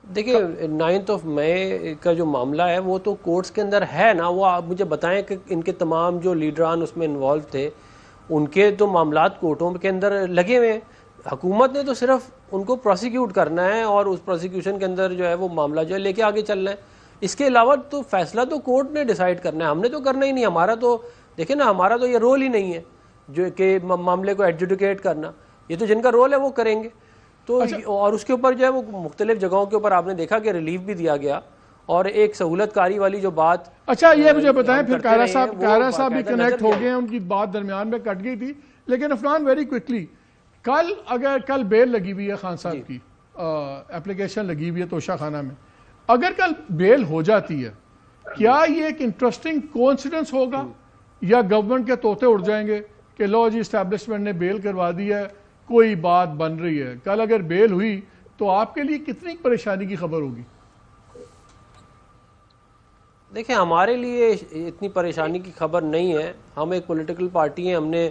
دیکھیں 9 مئی کا جو معاملہ ہے وہ تو کورٹس کے اندر ہے نا. وہ آپ مجھے بتائیں کہ ان کے تمام جو لیڈران اس میں انوالو تھے ان کے تو معاملات کورٹوں کے اندر لگے ہوئے ہیں. حکومت نے تو صرف ان کو پروسیکیوٹ کرنا ہے اور اس پروسیکیوشن کے اندر جو ہے وہ معاملہ جو ہے لے کے آگے چلنا ہے. اس کے علاوہ تو فیصلہ تو کورٹ نے ڈیسائیڈ کرنا ہے، ہم نے تو کرنا ہی نہیں. ہمارا تو دیکھیں نا، ہمارا تو یہ رول ہی نہیں ہے جو کہ معاملے کو ایڈجوڈیکیٹ کرنا. یہ تو جن کا رول ہے وہ کریں گے. تو اور اس کے اوپر جو ہے وہ مختلف جگہوں کے اوپر آپ نے دیکھا کہ ریلیف بھی دیا گیا اور ایک سہولت کاری والی جو بات. اچھا یہ مجھے بتائیں پھر کائرہ صاحب بھی کنیکٹ ہو گئے ہیں، ان کی بات درمیان میں کٹ گئی تھی. لیکن عفنان ویری کوئکلی، کل بیل لگی ہوئی ہے خان صاحب کی، اپلیکیشن لگی ہوئی ہے توشہ خانہ میں، اگر کل بیل ہو جاتی ہے کیا یہ ایک انٹرسٹنگ کوانسیڈنس ہوگا یا گورنمنٹ کے طوطے اڑ جائیں گے کہ لو جی اسٹیبلشمنٹ نے بیل کروا دی ہے، کوئی بات بن رہی ہے؟ کل اگر بیل ہوئی تو آپ کے لیے کتنی پریشانی کی خبر ہوگی؟ دیکھیں ہمارے لیے اتنی پریشانی کی خبر نہیں ہے. ہم ایک پولیٹیکل پارٹی ہیں، ہم نے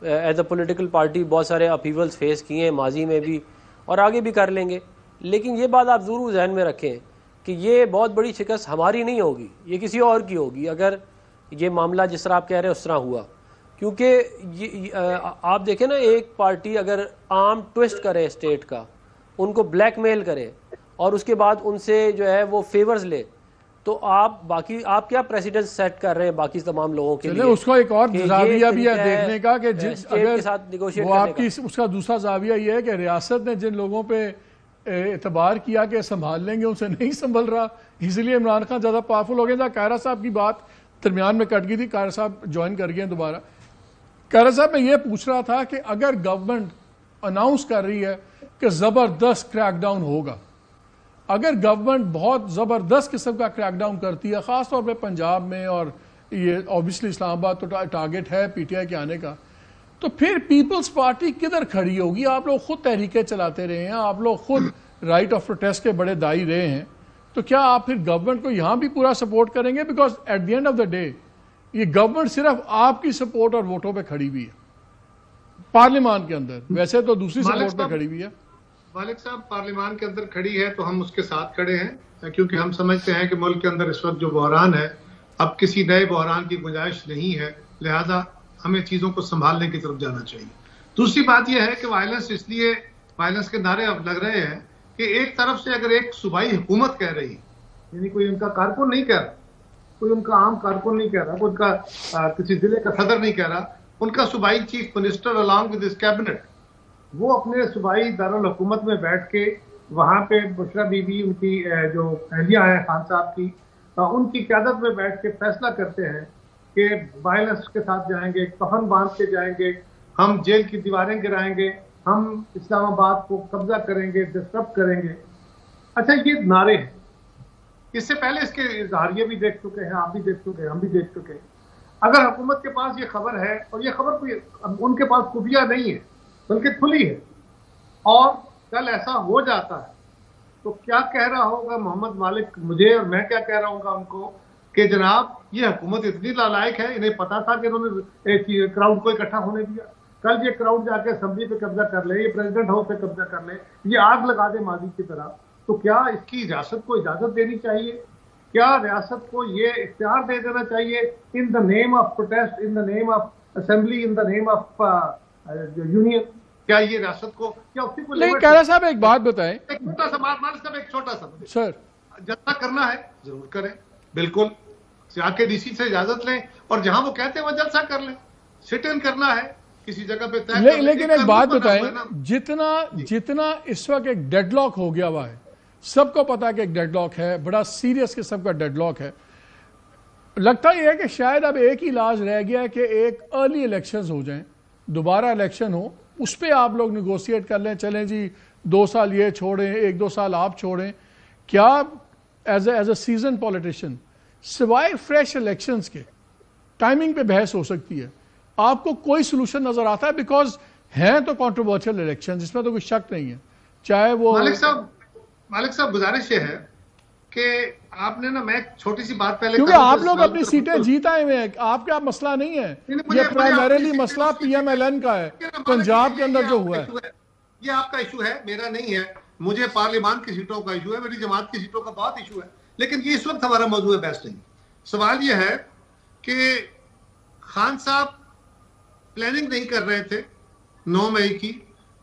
ایز اے پولیٹیکل پارٹی بہت سارے اپیولز فیس کیے ہیں ماضی میں بھی اور آگے بھی کر لیں گے. لیکن یہ بات آپ ضرور ذہن میں رکھیں کہ یہ بہت بڑی شکست ہماری نہیں ہوگی، یہ کسی اور کی ہوگی اگر یہ معاملہ جس طرح آپ کہہ رہے ہیں اس طرح ہوا. کیونکہ آپ دیکھیں نا، ایک پارٹی اگر عام ٹوسٹ کرے اسٹیٹ کا، ان کو بلیک میل کرے اور اس کے بعد ان سے جو ہے وہ فیورز لے، تو آپ کیا پریسیڈنٹ سیٹ کر رہے ہیں باقی تمام لوگوں کے لیے؟ اس کا ایک اور زاویہ بھی ہے دیکھنے کا کہ اگر وہ آپ کی اس کا دوسرا زاویہ یہ ہے کہ ریاست نے جن لوگوں پہ اعتبار کیا کہ سنبھال لیں گے ان سے نہیں سنبھل رہا، اس لیے عمران خان زیادہ پاورفل ہو گئے تھا. کائرہ صاحب کی بات درمیان میں کٹ گئی تھی، کائرہ صاحب جوائن کر گئے ہیں دوبارہ. کائرہ صاحب میں یہ پوچھ رہا تھا کہ اگر گورنمنٹ اناؤنس کر رہی ہے کہ زبردست کریک ڈاؤن ہوگا، اگر گورنمنٹ بہت زبردست قسم کا کریک ڈاؤن کرتی ہے خاص طور پہ پنجاب میں، اور یہ اوبیسلی اسلام آباد تو ٹارگٹ ہے پی ٹی آئی کے آنے کا، تو پھر پیپلز پارٹی کدھر کھڑی ہوگی؟ آپ لوگ خود تحریکیں چلاتے رہے ہیں، آپ لوگ خود رائٹ آف پروٹیسٹ کے بڑے دائی رہے ہیں، تو کیا آپ پھر گورنمنٹ کو یہاں بھی پورا سپورٹ کریں گے؟ Because at the end of the day یہ گورنمنٹ صرف آپ کی سپورٹ اور ووٹوں پہ کھڑی ہوئی ہے پارلیمان کے اندر، ویسے تو دوسری سپورٹ پہ کھڑی ہوئی ہے. مالک صاحب پارلیمان کے اندر کھڑی ہے تو ہم اس کے ساتھ کھڑے ہیں، کیونکہ ہم سمجھتے ہیں کہ ملک کے اندر اس وقت جو بحران ہے اب کسی نئے بحران کی گنجائش نہیں ہے، لہذا ہمیں چیزوں کو سنبھالنے کی طرف جانا چاہیے. دوسری بات یہ ہے کہ وائلنس اس لیے وائلنس کے نعرے اب لگ رہے ہیں کہ ایک طرف سے اگر ایک صوبائی حکومت کہہ رہی ہے، یعنی کوئی ان کا کارکن نہیں کہہ رہا، کوئی ان کا عام کارکن نہیں کہہ رہا، کوئی ان کا کسی ضلع کا صدر نہیں کہہ رہا، ان کا صوبائی chief minister along with his cabinet وہ اپنے صوبائی دارالحکومت میں بیٹھ کے وہاں پہ بشرا بی بی ان کی جو اہلیہ ہیں خان صاحب کی، ان کی قیادت میں بیٹھ کے فیصلہ کرتے ہیں کہ وائلنس کے ساتھ جائیں گے، کفن باندھ کے جائیں گے، ہم جیل کی دیواریں گرائیں گے، ہم اسلام آباد کو قبضہ کریں گے، ڈسٹرب کریں گے. اچھا یہ نعرے ہیں، اس سے پہلے اس کے اظہاریے بھی دیکھ چکے ہیں، آپ بھی دیکھ چکے ہیں، ہم بھی دیکھ چکے ہیں. اگر حکومت کے پاس یہ خبر ہے، اور یہ خبر کوئی ان کے پاس خفیہ نہیں ہے بلکہ کھلی ہے، اور کل ایسا ہو جاتا ہے تو کیا کہہ رہا ہوگا محمد مالک مجھے، اور میں کیا کہہ رہا ہوں گا ان کو کہ جناب یہ حکومت اتنی نالائق ہے، انہیں پتا تھا کہ انہوں نے ایک کراؤڈ کو اکٹھا ہونے دیا. کل یہ کراؤڈ جا کے اسمبلی پہ قبضہ کر لے، یہ پریزیڈنٹ ہاؤس پہ قبضہ کر لے، یہ آگ لگا دے ماضی کی طرح، تو کیا اس کی ریاست کو اجازت دینی چاہیے؟ کیا ریاست کو یہ اختیار دے دینا چاہیے in the name of protest, in the name of assembly, in the name of union? کیا یہ ریاست کو کیا اس کی کوئی نہیں؟ کائرہ صاحب ایک بات بتائیں، ایک چھوٹا سا مالک صاحب، ایک چھوٹا سا سر جلسہ کرنا ہے ضرور کریں, بالکل آ کے ڈی سی سے اجازت لیں اور جہاں وہ کہتے ہیں وہ جلسہ کر لیں. سٹ ان کرنا ہے کسی جگہ پہ طے کر لیں. لیکن ایک بات بتائیں, جتنا اس وقت ایک ڈیڈ لاک ہو گیا ہوا ہے, سب کو پتا کہ ایک ڈیڈ لاک ہے, بڑا سیریس قسم کا ڈیڈ لاک ہے. لگتا یہ ہے کہ شاید اب ایک ہی علاج رہ گیا ہے کہ ایک ارلی الیکشنز ہو جائیں, دوبارہ الیکشن ہو, اس پہ آپ لوگ نیگوشیٹ کر لیں, چلیں جی 2 سال یہ چھوڑیں, 1-2 سال آپ چھوڑیں. کیا ایز اے سیزن پولیٹیشین سوائے فریش الیکشنز کے ٹائمنگ پہ بحث ہو سکتی ہے؟ آپ کو کوئی سلوشن نظر آتا ہے؟ بیکاز ہیں تو کنٹروورشل الیکشن, اس میں تو کوئی شک نہیں ہے. چاہے وہ مالک صاحب گزارش یہ ہے کہ آپ نے نا, میں چھوٹی سی بات پہلے, کیونکہ آپ لوگ اپنی سیٹیں جیت آئے ہوئے ہیں, آپ کا مسئلہ نہیں ہے, یہ پرائمریلی مسئلہ پی ایم ایل این کا ہے, پنجاب کے اندر جو ہوا ہے. یہ آپ کا ایشو ہے, میرا نہیں ہے. مجھے پارلیمان کی سیٹوں کا ایشو ہے, میری جماعت کی سیٹوں کا بہت ایشو ہے, لیکن یہ اس وقت ہمارا موضوع ہے بحث نہیں. سوال یہ ہے کہ خان صاحب پلاننگ نہیں کر رہے تھے 9 مئی کی,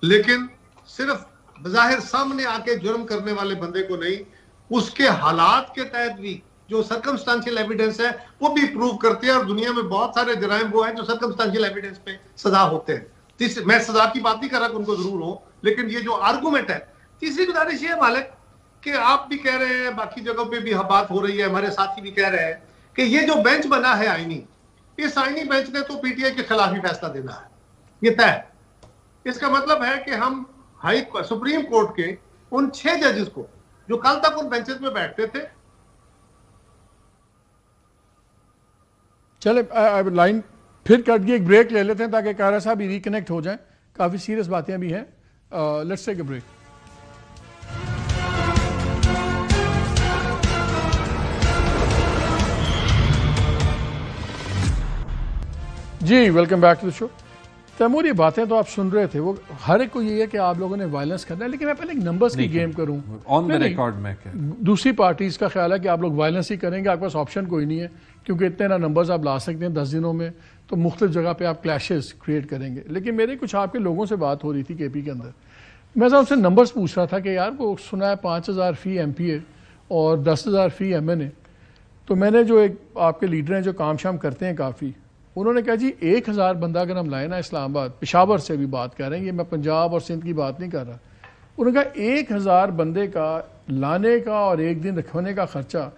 لیکن صرف بظاہر سامنے آ کے جرم کرنے والے بندے کو نہیں, اس کے حالات کے تحت بھی جو سرکمسٹانشل ایویڈنس ہے وہ بھی پروو کرتے ہیں, اور دنیا میں بہت سارے جرائم وہ ہیں جو سرکمسٹانشل ایویڈنس پہ سزا ہوتے ہیں. میں سزا کی بات نہیں کر رہا کہ ان کو ضرور ہو, لیکن یہ جو آرگومنٹ ہے. تیسری گزارش یہ ہے مالک کہ آپ بھی کہہ رہے ہیں, باقی جگہوں پہ بھی بات ہو رہی ہے, ہمارے ساتھی بھی کہہ رہے ہیں کہ یہ جو بینچ بنا ہے آئینی, اس آئینی بینچ نے تو پی ٹی آئی کے خلاف ہی فیصلہ دینا ہے, یہ طے ہے. اس کا مطلب ہے کہ ہم سپریم کورٹ کے ان 6 ججز کو جو کل تک ان بینچز میں بیٹھتے تھے. چلے لائن پھر کٹ گئی, ایک بریک لے لیتے ہیں تاکہ کارا صاحب بھی ریکنیکٹ ہو جائیں, کافی سیریس باتیں بھی ہیں. Let's take a break. جی welcome back to the show. Taimur یہ باتیں تو آپ سن رہے تھے, وہ ہر ایک کو یہ ہے کہ آپ لوگوں نے وائلنس کرنا ہے, لیکن میں پہلے ایک نمبرز کی گیم کروں. آن دا ریکارڈ میں دوسری پارٹیز کا خیال ہے کہ آپ لوگ وائلنس ہی کریں گے, آپ کے پاس آپشن کوئی نہیں ہے, کیونکہ اتنے نہ نمبرز آپ لا سکتے ہیں 10 دنوں میں, تو مختلف جگہ پہ آپ کلیشز کریٹ کریں گے. لیکن میرے کچھ آپ کے لوگوں سے بات ہو رہی تھی کے پی کے اندر, میں ان سے نمبرز پوچھ رہا تھا کہ یار وہ سنا ہے 5,000 فی ایم پی اے اور 10,000 فی ایم این اے. تو میں نے جو ایک آپ کے لیڈر ہیں جو کام شام کرتے ہیں کافی, انہوں نے کہا جی 1,000 بندہ اگر ہم لائیں نا اسلام آباد, پشاور سے بھی بات کر رہے ہیں, یہ میں پنجاب اور سندھ کی بات نہیں کر رہا, انہوں نے کہا 1,000 بندے کا لانے کا اور ایک دن رکھوانے کا خرچہ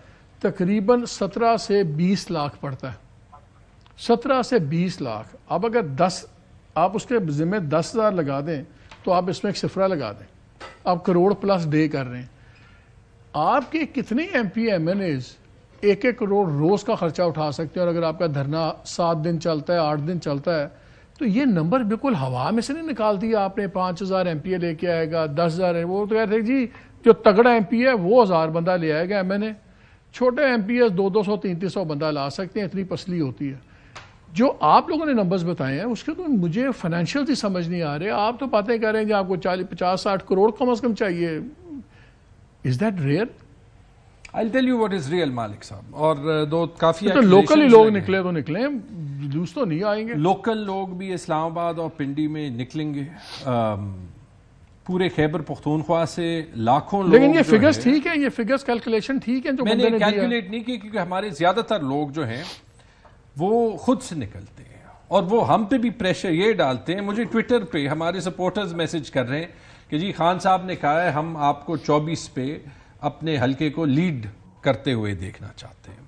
تقریباً 17 سے 20 لاکھ پڑتا ہے. 17 سے 20 لاکھ. اب اگر 10 آپ اس کے ذمہ 10,000 لگا دیں تو آپ اس میں ایک صفرہ لگا دیں, آپ کروڑ پلس ڈے کر رہے ہیں. آپ کے کتنے M P M N As 1-1 crore روز کا خرچہ اٹھا سکتے ہیں, اور اگر آپ کا دھرنا 7 دن چلتا ہے 8 دن چلتا ہے تو یہ نمبر بالکل ہوا میں سے نہیں نکال دیا آپ نے. 5,000 ایم پی اے لے کے آئے گا, 10,000 وہ تو کہتے ہیں جی جو تگڑا ایم پی ہے وہ 1,000 بندہ لے آئے گا ایم این اے. چھوٹے ایم پی ایس 200-300 بندہ لا سکتے ہیں, اتنی پسلی ہوتی ہے. جو آپ لوگوں نے نمبرز بتائے ہیں اس کے تو مجھے فائنینشیل ہی سمجھ نہیں آ رہے. آپ تو باتیں کر رہے ہیں کہ آپ کو 50-60 کروڑ کم از کم چاہیے. Is that rare? I'll tell you what is real Malik صاحب. اور دو کافی تو لوکل ہی لوگ نکلے تو نکلیں, جلوس تو نہیں آئیں گے. لوکل لوگ بھی اسلام آباد اور پنڈی میں نکلیں گے, پورے خیبر پختونخوا سے لاکھوں لوگ. لیکن یہ فگرز ٹھیک ہے, یہ فگرز کیلکولیشن ٹھیک ہے جو میں نے کیلکولیٹ نہیں کی, کیونکہ ہمارے زیادہ تر لوگ جو ہیں وہ خود سے نکلتے ہیں, اور وہ ہم پہ بھی پریشر یہ ڈالتے ہیں. مجھے ٹویٹر پہ ہمارے سپورٹرز میسج کر رہے ہیں کہ جی خان صاحب نے کہا ہے ہم آپ کو 24 پہ اپنے حلقے کو لیڈ کرتے ہوئے دیکھنا چاہتے ہیں.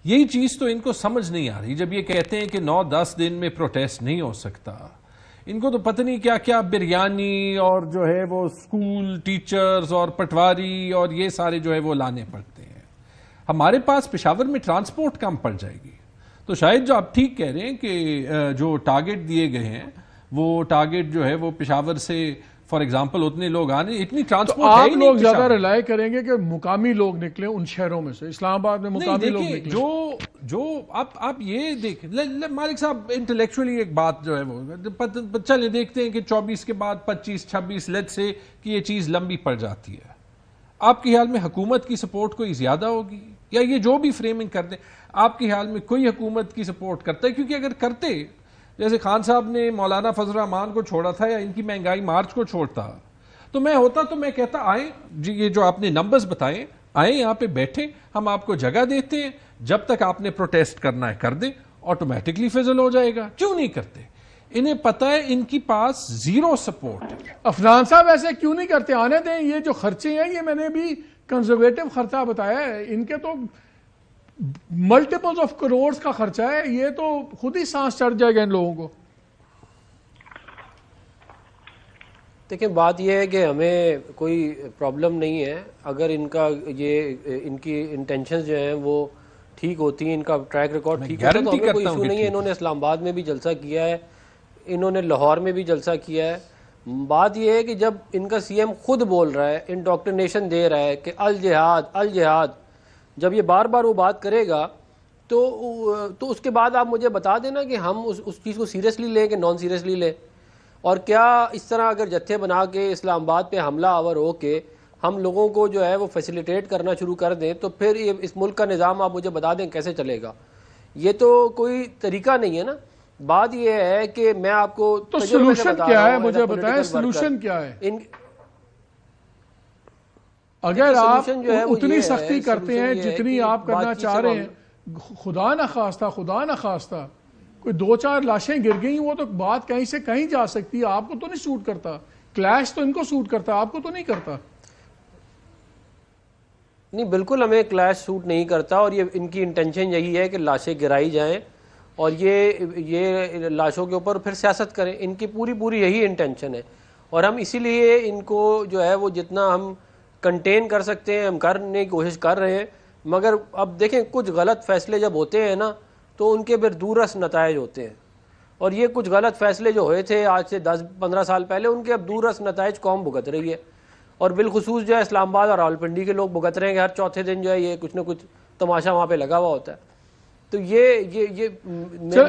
یہی چیز تو ان کو سمجھ نہیں آ رہی. جب یہ کہتے ہیں کہ 9-10 دن میں پروٹیسٹ نہیں ہو سکتا, ان کو تو پتہ نہیں کیا کیا بریانی اور جو ہے وہ اسکول ٹیچرز اور پٹواری اور یہ سارے جو ہے وہ لانے پڑتے ہیں. ہمارے پاس پشاور میں ٹرانسپورٹ کم پڑ جائے گی. تو شاید جو آپ ٹھیک کہہ رہے ہیں کہ جو ٹارگٹ دیے گئے ہیں وہ ٹارگٹ جو ہے وہ پشاور سے فار ایگزامپل اتنے لوگ آنے, اتنی ٹرانسپورٹ ہے. آپ لوگ زیادہ ریلائی کریں گے کہ مقامی لوگ نکلیں ان شہروں میں سے. اسلام آباد میں مقامی لوگ نکلیں. جو آپ یہ دیکھیں مالک صاحب, انٹلیکچولی ایک بات جو ہے وہ چلے دیکھتے ہیں کہ 24 کے بعد 25-26 لیٹ سے کہ یہ چیز لمبی پڑ جاتی ہے. آپ کے خیال میں حکومت کی سپورٹ کوئی زیادہ ہوگی, یا یہ جو بھی فریمنگ کر دیں آپ کے خیال میں کوئی حکومت کی سپورٹ کرتا ہے؟ کیونکہ اگر کرتے, جیسے خان صاحب نے مولانا فضل الرحمان کو چھوڑا تھا یا ان کی مہنگائی مارچ کو چھوڑتا, تو میں ہوتا تو میں کہتا آئیں جی, یہ جو آپ نے نمبرز بتائیں آئیں یہاں پہ بیٹھیں, ہم آپ کو جگہ دیتے ہیں, جب تک آپ نے پروٹیسٹ کرنا ہے کر دیں, آٹومیٹکلی فضل ہو جائے گا. کیوں نہیں کرتے؟ انہیں پتہ ہے ان کی پاس زیرو سپورٹ ہے. عفنان صاحب ایسے کیوں نہیں کرتے؟ آنے دیں. یہ جو خرچے ہیں یہ میں نے بھی کنزرویٹو خرچہ بتایا ہے, ان کے تو ملٹیپلز آف کروڑز کا خرچہ ہے, یہ تو خود ہی سانس چڑھ جائے گا ان لوگوں کو. دیکھیں بات یہ ہے کہ ہمیں کوئی پرابلم نہیں ہے اگر ان کا ان کی انٹینشنز جو ہیں وہ ٹھیک ہوتی ہیں, ان کا ٹریک ریکارڈ ٹھیک ہوتا ہے تو ہمیں کوئی ایشو نہیں ہے. انہوں نے اسلام آباد میں بھی جلسہ کیا ہے, انہوں نے لاہور میں بھی جلسہ کیا ہے. بات یہ ہے کہ جب ان کا سی ایم خود بول رہا ہے, انڈوکٹرینیشن دے رہا ہے کہ الجہاد الجہاد, جب یہ بار بار وہ بات کرے گا تو اس کے بعد آپ مجھے بتا دینا کہ ہم اس چیز کو سیریسلی لیں کہ نان سیریسلی لیں. اور کیا اس طرح اگر جتھے بنا کے اسلام آباد پہ حملہ آور ہو کے ہم لوگوں کو جو ہے وہ فیسیلیٹیٹ کرنا شروع کر دیں تو پھر اس ملک کا نظام آپ مجھے بتا دیں کیسے چلے گا؟ یہ تو کوئی طریقہ نہیں ہے نا. بات یہ ہے کہ میں آپ کو تو سلوشن کیا ہے مجھے بتائیں, سلوشن کیا ہے؟ اگر آپ اتنی سختی کرتے ہیں جتنی آپ کرنا چاہ رہے ہیں, خدا نہ خواستہ کوئی 2-4 لاشیں گر گئیں, وہ تو بات کہیں سے کہیں جا سکتی ہے. آپ کو تو نہیں سوٹ کرتا, کلیش تو ان کو سوٹ کرتا, آپ کو تو نہیں کرتا. نہیں بالکل ہمیں کلیش سوٹ نہیں کرتا, اور یہ ان کی انٹینشن یہی ہے کہ لاشیں گرائی جائیں اور یہ لاشوں کے اوپر پھر سیاست کریں. ان کی پوری یہی انٹینشن ہے, اور ہم اسی لیے ان کو جو ہے وہ جتنا ہم کنٹین کر سکتے ہیں ہم کرنے کی کوشش کر رہے ہیں. مگر اب دیکھیں کچھ غلط فیصلے جب ہوتے ہیں نا تو ان کے پھر دوررس نتائج ہوتے ہیں, اور یہ کچھ غلط فیصلے جو ہوئے تھے آج سے 10-15 سال پہلے, ان کے اب دوررس نتائج قوم بھگت رہی ہے. اور بالخصوص جو ہے اسلام آباد اور راولپنڈی کے لوگ بھگت رہے ہیں کہ ہر چوتھے دن جو ہے یہ کچھ نہ کچھ تماشا وہاں پہ لگا ہوا ہوتا ہے. تو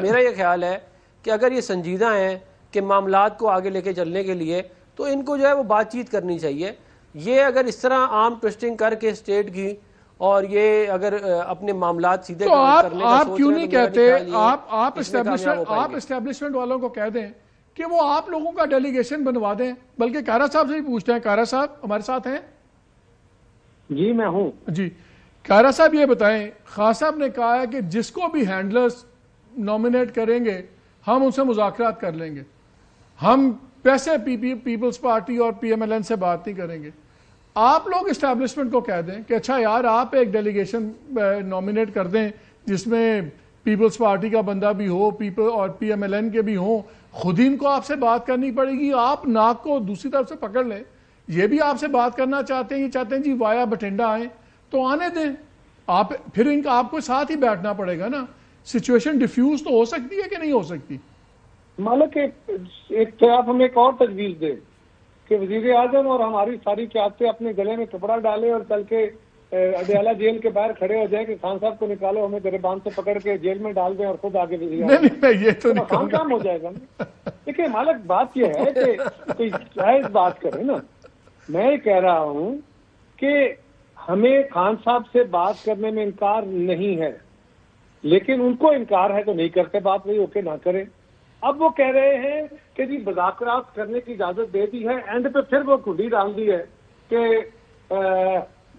میرا یہ خیال ہے کہ اگر یہ سنجیدہ ہیں کہ معاملات کو آگے لے کے چلنے کے لیے تو ان کو جو ہے وہ بات چیت کرنی چاہیے. یہ اگر اس طرح عام ٹوسٹنگ کر کے اسٹیٹ کی اور یہ اگر اپنے معاملات سیدھے کرنے کا آپ کیوں نہیں کہتے, آپ اسٹیبلشمنٹ والوں کو کہہ دیں کہ وہ آپ لوگوں کا ڈیلیگیشن بنوا دیں. بلکہ کائرہ صاحب سے بھی پوچھتے ہیں. کائرہ صاحب ہمارے ساتھ ہیں؟ جی میں ہوں. جی کائرہ صاحب یہ بتائیں, خان صاحب نے کہا ہے کہ جس کو بھی ہینڈلرز نامنیٹ کریں گے ہم ان سے مذاکرات کر لیں گے, ہم پیسے پیپلز پارٹی اور پی ایم ایل این سے بات نہیں کریں گے. آپ لوگ اسٹیبلشمنٹ کو کہہ دیں کہ اچھا یار آپ ایک ڈیلیگیشن نامنیٹ کر دیں جس میں پیپلز پارٹی کا بندہ بھی ہو, پیپل اور پی ایم ایل این کے بھی ہوں, خود ہی ان کو آپ سے بات کرنی پڑے گی. آپ ناک کو دوسری طرف سے پکڑ لیں, یہ بھی آپ سے بات کرنا چاہتے ہیں, یہ چاہتے ہیں جی وایا بٹھنڈا آئیں تو آنے دیں. آپ پھر ان کا آپ کو ساتھ ہی بیٹھنا پڑے گا نا. سچویشن ڈیفیوز تو ہو سکتی ہے کہ نہیں ہو سکتی؟ مالک ایک تو آپ ہمیں ایک اور تجویز دیں کہ وزیر اعظم اور ہماری ساری قیادتیں اپنے گلے میں کپڑا ڈالے اور چل کے اڈیالہ جیل کے باہر کھڑے ہو جائے کہ خان صاحب کو نکالو, ہمیں گریبان سے پکڑ کے جیل میں ڈال دیں اور خود آگے وزیر اعظم آسان کام ہو جائے گا. دیکھیں مالک بات یہ ہے کہ کوئی جائز بات کرے نا. میں یہ کہہ رہا ہوں کہ ہمیں خان صاحب سے بات کرنے میں انکار نہیں ہے, لیکن ان کو انکار ہے تو نہیں کرتے بات, وہی اوکے نہ کریں. اب وہ کہہ رہے ہیں کہ جی مذاکرات کرنے کی اجازت دے دی ہے, اینڈ پہ پھر وہ کھڈی ڈال دی ہے کہ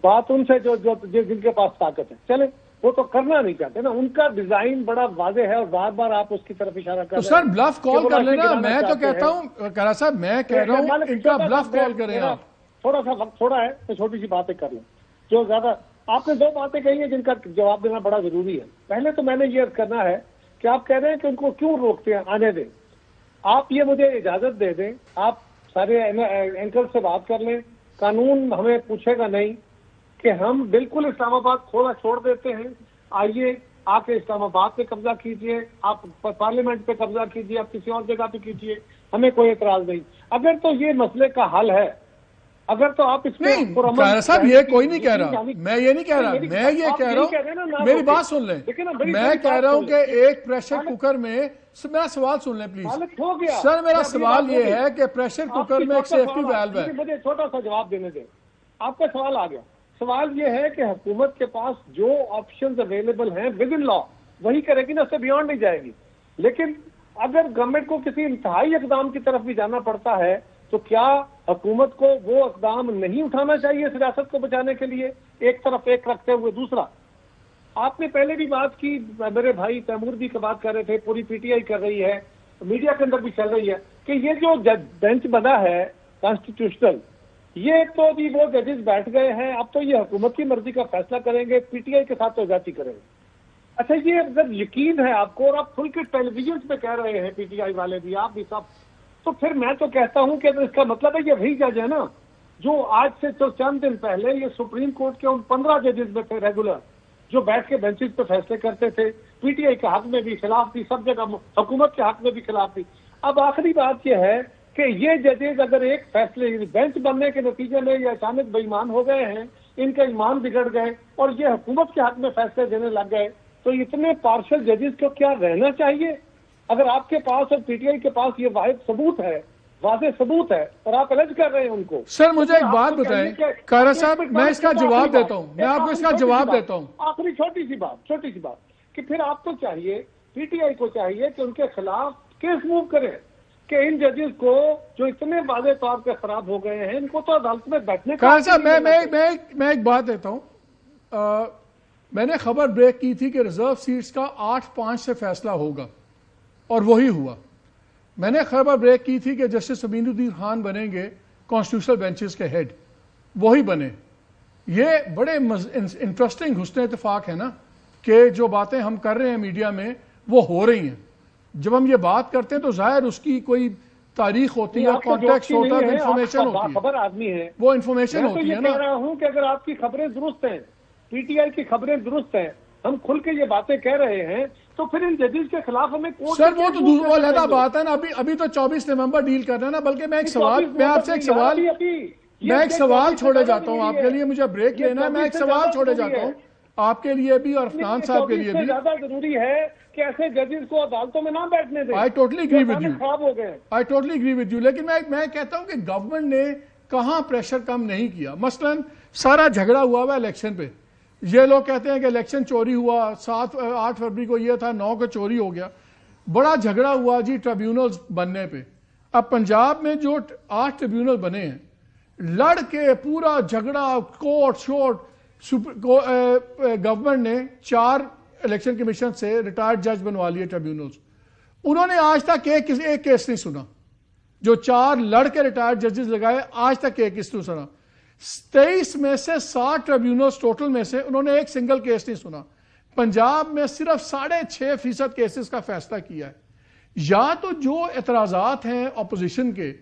بات ان سے جو جن کے پاس طاقت ہے. چلے وہ تو کرنا نہیں چاہتے نا, ان کا ڈیزائن بڑا واضح ہے اور بار بار آپ اس کی طرف اشارہ کر رہے ہیں. تو سر بلف کال کر لینا. میں تو کہتا ہوں کارا صاحب, میں کہہ رہا ہوں ان کا بلف کال کریں آپ. تھوڑا سا وقت تھوڑا ہے تو چھوٹی سی باتیں کر لیں. جو زیادہ آپ نے 2 باتیں کہی ہیں جن کا جواب دینا بڑا ضروری ہے. پہلے تو میں نے یہ عرض کرنا ہے کہ آپ کہہ رہے ہیں کہ ان کو کیوں روکتے ہیں, آنے دیں. آپ یہ مجھے اجازت دے دیں, آپ سارے اینکر سے بات کر لیں, قانون ہمیں پوچھے گا نہیں کہ ہم بالکل اسلام آباد تھوڑا چھوڑ دیتے ہیں, آئیے آ کے اسلام آباد پہ قبضہ کیجئے, آپ پارلیمنٹ پہ قبضہ کیجئے, آپ کسی اور جگہ پہ کیجئے, ہمیں کوئی اعتراض نہیں. اگر تو یہ مسئلے کا حل ہے, اگر تو آپ اس میں صاحب یہ کوئی نہیں کہہ رہا, میں یہ نہیں کہہ رہا, میں یہ کہہ رہا ہوں, میری بات سن لیں. میں کہہ رہا ہوں کہ ایک پریشر کوکر میں, میرا سوال سن لیں پلیز سر. میرا سوال یہ ہے کہ پریشر کوکر میں ایک سیفٹی ویلو ہے. مجھے چھوٹا سا جواب دینے دیں. آپ کا سوال آ گیا. سوال یہ ہے کہ حکومت کے پاس جو آپشنز اویلیبل ہیں ود ان لا وہی کرے گی نا, اس سے بیونڈ نہیں جائے گی. لیکن اگر گورنمنٹ کو کسی انتہائی اقدام کی طرف بھی جانا پڑتا ہے تو کیا حکومت کو وہ اقدام نہیں اٹھانا چاہیے اس ریاست کو بچانے کے لیے؟ ایک طرف ایک رکھتے ہوئے دوسرا، آپ نے پہلے بھی بات کی، میرے بھائی تیمور بھی کا بات کر رہے تھے، پوری پی ٹی آئی کر رہی ہے، میڈیا کے اندر بھی چل رہی ہے کہ یہ جو بینچ بنا ہے کانسٹیٹیوشنل، یہ تو بھی وہ ججز بیٹھ گئے ہیں، اب تو یہ حکومت کی مرضی کا فیصلہ کریں گے، پی ٹی آئی کے ساتھ تو زیادتی کریں گے۔ اچھا یہ اگر یقین ہے آپ کو اور آپ کھل کے ٹیلی ویژن پہ کہہ رہے ہیں پی ٹی آئی والے بھی، آپ بھی سب، تو پھر میں تو کہتا ہوں کہ اس کا مطلب ہے یہ وہی جج ہے نا جو آج سے تو چند دن پہلے یہ سپریم کورٹ کے ان 15 ججز میں تھے ریگولر، جو بیٹھ کے بینچز پہ فیصلے کرتے تھے، پی ٹی آئی کے حق میں بھی خلاف تھی، سب جگہ حکومت کے حق میں بھی خلاف تھی۔ اب آخری بات یہ ہے کہ یہ ججز اگر ایک فیصلے بینچ بننے کے نتیجے میں یہ اچانک بے ایمان ہو گئے ہیں، ان کا ایمان بگڑ گئے اور یہ حکومت کے حق میں فیصلے دینے لگ گئے، تو اتنے پارشل ججز کو کیا رہنا چاہیے؟ اگر آپ کے پاس اور پی ٹی آئی کے پاس یہ واحد ثبوت ہے، واضح ثبوت ہے، اور آپ الج کر رہے ہیں ان کو۔ سر مجھے ایک بات بتائیں کارا صاحب، میں اس کا جواب دیتا ہوں، میں آپ کو اس کا جواب دیتا ہوں۔ آخری چھوٹی سی بات کہ پھر آپ کو چاہیے، پی ٹی آئی کو چاہیے کہ ان کے خلاف کیس موو کرے کہ ان ججز کو جو اتنے واضح طور پہ خراب ہو گئے ہیں ان کو تو عدالت میں بیٹھنے کا۔ کارا صاحب میں ایک بات دیتا ہوں، میں نے خبر بریک کی تھی کہ ریزرو سیٹس کا 8-5 سے فیصلہ ہوگا اور وہی ہوا۔ میں نے خبر بریک کی تھی کہ جسٹس امین الدین خان بنیں گے کانسٹیٹیوشنل بینچز کے ہیڈ، وہی بنے۔ یہ بڑے انٹرسٹنگ حسن اتفاق ہے نا کہ جو باتیں ہم کر رہے ہیں میڈیا میں وہ ہو رہی ہیں۔ جب ہم یہ بات کرتے ہیں تو ظاہر اس کی کوئی تاریخ ہوتی ہے، کانٹیکسٹ ہوتا ہے، انفارمیشن ہوتی ہے، خبر آدمی ہے، وہ انفارمیشن ہوتی ہے نا۔ میں کہہ رہا ہوں کہ اگر آپ کی خبریں درست ہیں، پی ٹی آئی کی خبریں درست ہیں، ہم کھل کے یہ باتیں کہہ رہے ہیں، تو پھر ان ججز کے خلاف ہمیں سر وہ تو علیحدہ بات ہے نا، ابھی تو 24 نومبر ڈیل کرنا ہے نا۔ بلکہ میں آپ سے ایک سوال چھوڑے جاتا ہوں آپ کے لیے، مجھے بریک لینا ہے، میں ایک سوال چھوڑے جاتا ہوں آپ کے لیے بھی اور افنان صاحب کے لیے بھی۔ زیادہ ضروری ہے کہ ایسے ججز کو عدالتوں میں نہ بیٹھنے دیں۔ I totally agree with you. خراب ہو گئے۔ I totally agree with you. لیکن میں کہتا ہوں کہ گورنمنٹ نے کہاں پریشر کم نہیں کیا۔ مثلا سارا جھگڑا ہوا ہے الیکشن پہ، یہ لوگ کہتے ہیں کہ الیکشن چوری ہوا، 8 فروری کو یہ تھا، 9 کو چوری ہو گیا، بڑا جھگڑا ہوا جی ٹریبیونلز بننے پہ۔ اب پنجاب میں جو 8 ٹریبیونل بنے ہیں، لڑ کے پورا جھگڑا، کورٹ شورٹ، گورنمنٹ نے 4 الیکشن کمیشن سے ریٹائرڈ جج بنوا لیے ٹریبیونلز۔ انہوں نے آج تک ایک کیس نہیں سنا، جو 4 لڑ کے ریٹائرڈ ججز لگائے آج تک ایک کیس نہیں سنا۔ 23 میں سے 60 ٹریبیونلز ٹوٹل میں سے انہوں نے ایک سنگل کیس نہیں سنا۔ پنجاب میں صرف 6.5% کیسز کا فیصلہ کیا ہے۔ یا تو جو اعتراضات ہیں اپوزیشن کے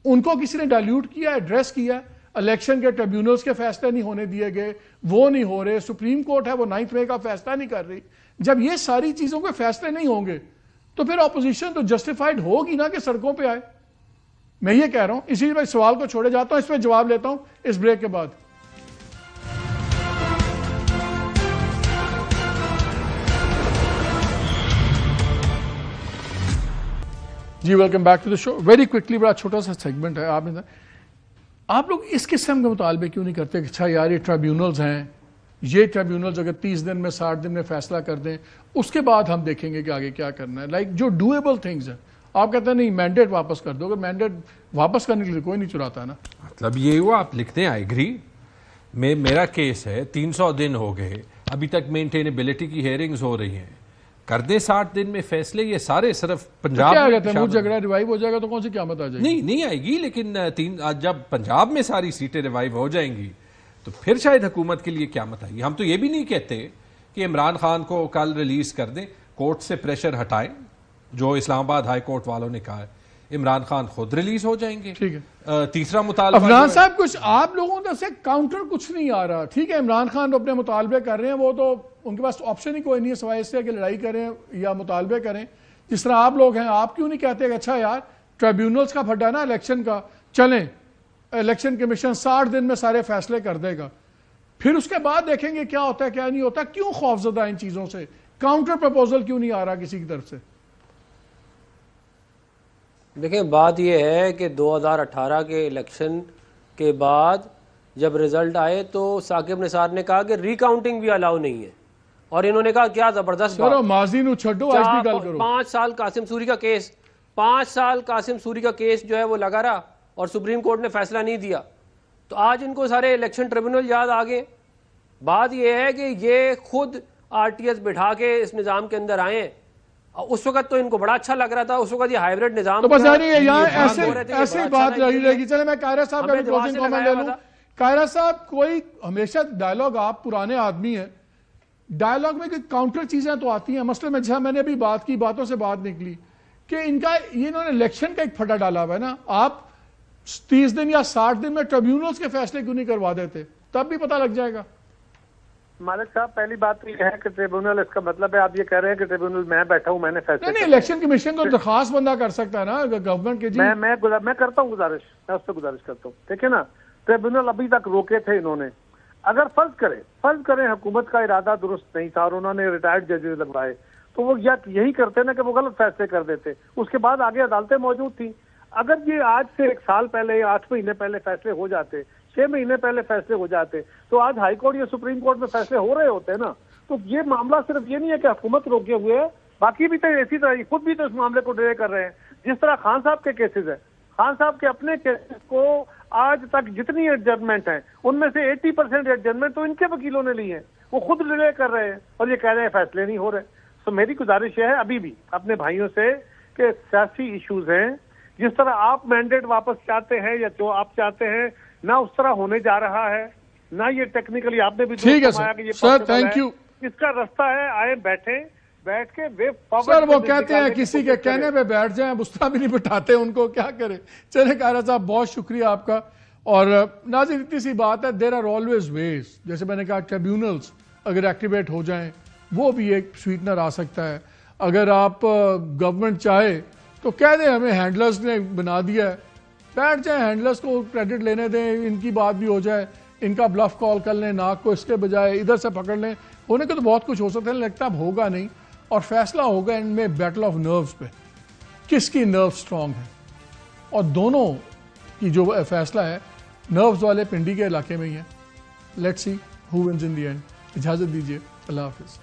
ان کو کسی نے ڈائلیوٹ کیا، ایڈریس کیا، الیکشن کے ٹریبیونلز کے فیصلے نہیں ہونے دیے گئے، وہ نہیں ہو رہے، سپریم کورٹ ہے وہ 9 مئی کا فیصلہ نہیں کر رہی۔ جب یہ ساری چیزوں کے فیصلے نہیں ہوں گے تو پھر اپوزیشن تو جسٹیفائڈ ہوگی نا کہ سڑکوں پہ آئے۔ میں یہ کہہ رہا ہوں، اسی لیے سوال کو چھوڑے جاتا ہوں، اس پہ جواب لیتا ہوں اس بریک کے بعد۔ جی welcome back to the show. Very quickly, بڑا چھوٹا سا سیگمنٹ ہے۔ آپ لوگ اس قسم کے مطالبے کیوں نہیں کرتے کہ اچھا یار یہ ٹریبیونلز ہیں، یہ ٹریبیونلز اگر 30 دن میں 60 دن میں فیصلہ کر دیں اس کے بعد ہم دیکھیں گے کہ آگے کیا کرنا ہے، لائک جو ڈویبل تھنگز ہیں۔ آپ کہتے ہیں نہیں مینڈیٹ واپس کر دو گے، مینڈیٹ واپس کرنے کے لیے کوئی نہیں چراتا نا۔ مطلب یہ ہوا آپ لکھتے ہیں آئی ایگری، میرا کیس ہے 300 دن ہو گئے، ابھی تک مینٹینیبلٹی کی ہیئرنگز ہو رہی ہیں، کر دیں 60 دن میں فیصلے۔ یہ سارے صرف پنجاب کیا کہتے ہیں جھگڑا ریوائیو ہو جائے گا تو کون سی قیامت آ جائے گی؟ نہیں آئے گی، لیکن جب پنجاب میں ساری سیٹیں ریوائیو ہو جائیں گی تو پھر شاید حکومت کے لیے قیامت آئے گی۔ ہم تو یہ بھی نہیں کہتے کہ عمران خان کو کل ریلیز کر دیں، کورٹ سے پریشر ہٹائیں، جو اسلام آباد ہائی کورٹ والوں نے کہا ہے، عمران خان خود ریلیز ہو جائیں گے۔ ٹھیک ہے، تیسرا مطالبہ افنان صاحب کچھ آپ لوگوں سے کاؤنٹر کچھ نہیں آ رہا۔ ٹھیک ہے عمران خان اپنے مطالبے کر رہے ہیں، وہ تو ان کے پاس آپشن ہی کوئی نہیں ہے سوائے اس سے کہ لڑائی کریں یا مطالبے کریں۔ جس طرح آپ لوگ ہیں، آپ کیوں نہیں کہتے کہ اچھا یار ٹریبیونلز کا پھڈا نا الیکشن کا، چلیں الیکشن کمیشن 60 دن میں سارے فیصلے کر دے گا، پھر اس کے بعد دیکھیں گے کیا ہوتا ہے کیا نہیں ہوتا۔ کیوں خوفزدہ ان چیزوں سے؟ کاؤنٹر پرپوزل کیوں نہیں آ رہا کسی کی طرف سے؟ دیکھیں بات یہ ہے کہ 2018 کے الیکشن کے بعد جب رزلٹ آئے تو ثاقب نثار نے کہا کہ ری کاؤنٹنگ بھی الاؤ نہیں ہے، اور انہوں نے کہا کیا زبردست بات، ماضی نو چھڈو آج بھی گل کرو۔ 5 سال قاسم سوری کا کیس جو ہے وہ لگا رہا، اور سپریم کورٹ نے فیصلہ نہیں دیا تو آج ان کو سارے الیکشن ٹریبونل یاد آ گئے. بات یہ ہے کہ یہ خود آر ٹی ایس بٹھا کے اس نظام کے اندر آئے ہیں. اس وقت تو ان کو بڑا اچھا لگ رہا تھا, اس وقت یہ ہائیبریڈ نظام تو بس ایسی بات رہے گی. چلے میں قاہرہ صاحب کا بھی کلوزنگ کامنٹ لے لوں. قاہرہ صاحب, کوئی ہمیشہ ڈائلاگ, آپ پرانے آدمی ہیں, ڈائلاگ میں کوئی کاؤنٹر چیزیں تو آتی ہیں. مثلا میں نے ابھی بات کی, باتوں سے بات نکلی کہ ان کا انہوں نے الیکشن کا ایک پھٹا ڈالا ہوا ہے نا. آپ 30 دن یا 60 دن میں ٹریبیونلز کے فیصلے کیوں نہیں کروا دیتے؟ تب بھی پتہ لگ جائے گا. مالک صاحب, پہلی بات تو یہ ہے کہ ٹریبونل, اس کا مطلب ہے آپ یہ کہہ رہے ہیں کہ ٹریبونل میں بیٹھا ہوں, میں نے فیصلے نہیں, الیکشن کمیشن کو درخواست بندہ کر سکتا ہے نا گورنمنٹ کے. جی میں کرتا ہوں گزارش, میں اس سے گزارش کرتا ہوں. ٹھیک ہے نا, ٹریبونل ابھی تک روکے تھے انہوں نے. اگر فرض کریں حکومت کا ارادہ درست نہیں تھا اور انہوں نے ریٹائرڈ ججز لگوائے تو وہ یہی کرتے نا کہ وہ غلط فیصلے کر دیتے. اس کے بعد آگے عدالتیں موجود تھیں. اگر یہ آج سے 1 سال پہلے یا 8 مہینے پہلے فیصلے ہو جاتے, 6 مہینے پہلے فیصلے ہو جاتے, تو آج ہائی کورٹ یا سپریم کورٹ میں فیصلے ہو رہے ہوتے نا. تو یہ معاملہ صرف یہ نہیں ہے کہ حکومت روکے ہوئے ہے, باقی بھی تو اسی طرح خود بھی تو اس معاملے کو ڈیلے کر رہے ہیں. جس طرح خان صاحب کے کیسز ہیں, خان صاحب کے اپنے کیسز کو آج تک جتنی ایڈجسٹمنٹ ہیں ان میں سے 80% ایڈجسٹمنٹ تو ان کے وکیلوں نے لی ہیں, وہ خود ڈیلے کر رہے ہیں اور یہ کہہ رہے ہیں فیصلے نہیں ہو رہے. تو میری گزارش یہ ہے ابھی بھی اپنے بھائیوں سے کہ سیاسی ایشوز ہیں, جس طرح آپ مینڈیٹ واپس چاہتے ہیں یا جو آپ چاہتے ہیں نہ اس طرح ہونے جا رہا ہے, نہ یہ ٹیکنیکلی آپ نے بھی فرمایا کہ یہ سر تھینک یو, اس کا رستہ ہے آئے بیٹھ کے وے فارورڈ. سر وہ کہتے ہیں کسی کے کہنے پہ بیٹھ جائیں, اب اس طرح بھی نہیں بٹھاتے ان کو, کیا کریں. چلے قاہرہ صاحب بہت شکریہ آپ کا. اور ناظرین اتنی سی بات ہے, دیر آر آلویز ویز. جیسے میں نے کہا ٹریبیونلز اگر ایکٹیویٹ ہو جائیں وہ بھی ایک سویٹنر آ سکتا ہے. اگر آپ گورنمنٹ چاہے تو کہہ دیں ہمیں ہینڈلرز نے بنا دیا ہے, بیٹھ جائیں, ہینڈلرز کو کریڈٹ لینے دیں, ان کی بات بھی ہو جائے, ان کا بلف کال کر لیں, ناک کو اس کے بجائے ادھر سے پکڑ لیں. ہونے کے تو بہت کچھ ہو سکتا ہے, لگتا اب ہوگا نہیں. اور فیصلہ ہوگا ان میں بیٹل آف نروز پہ, کس کی نرو سٹرونگ ہے. اور دونوں کی جو فیصلہ ہے نروز والے پنڈی کے علاقے میں ہی ہے. Let's see who wins in the end. اجازت دیجیے, اللہ حافظ.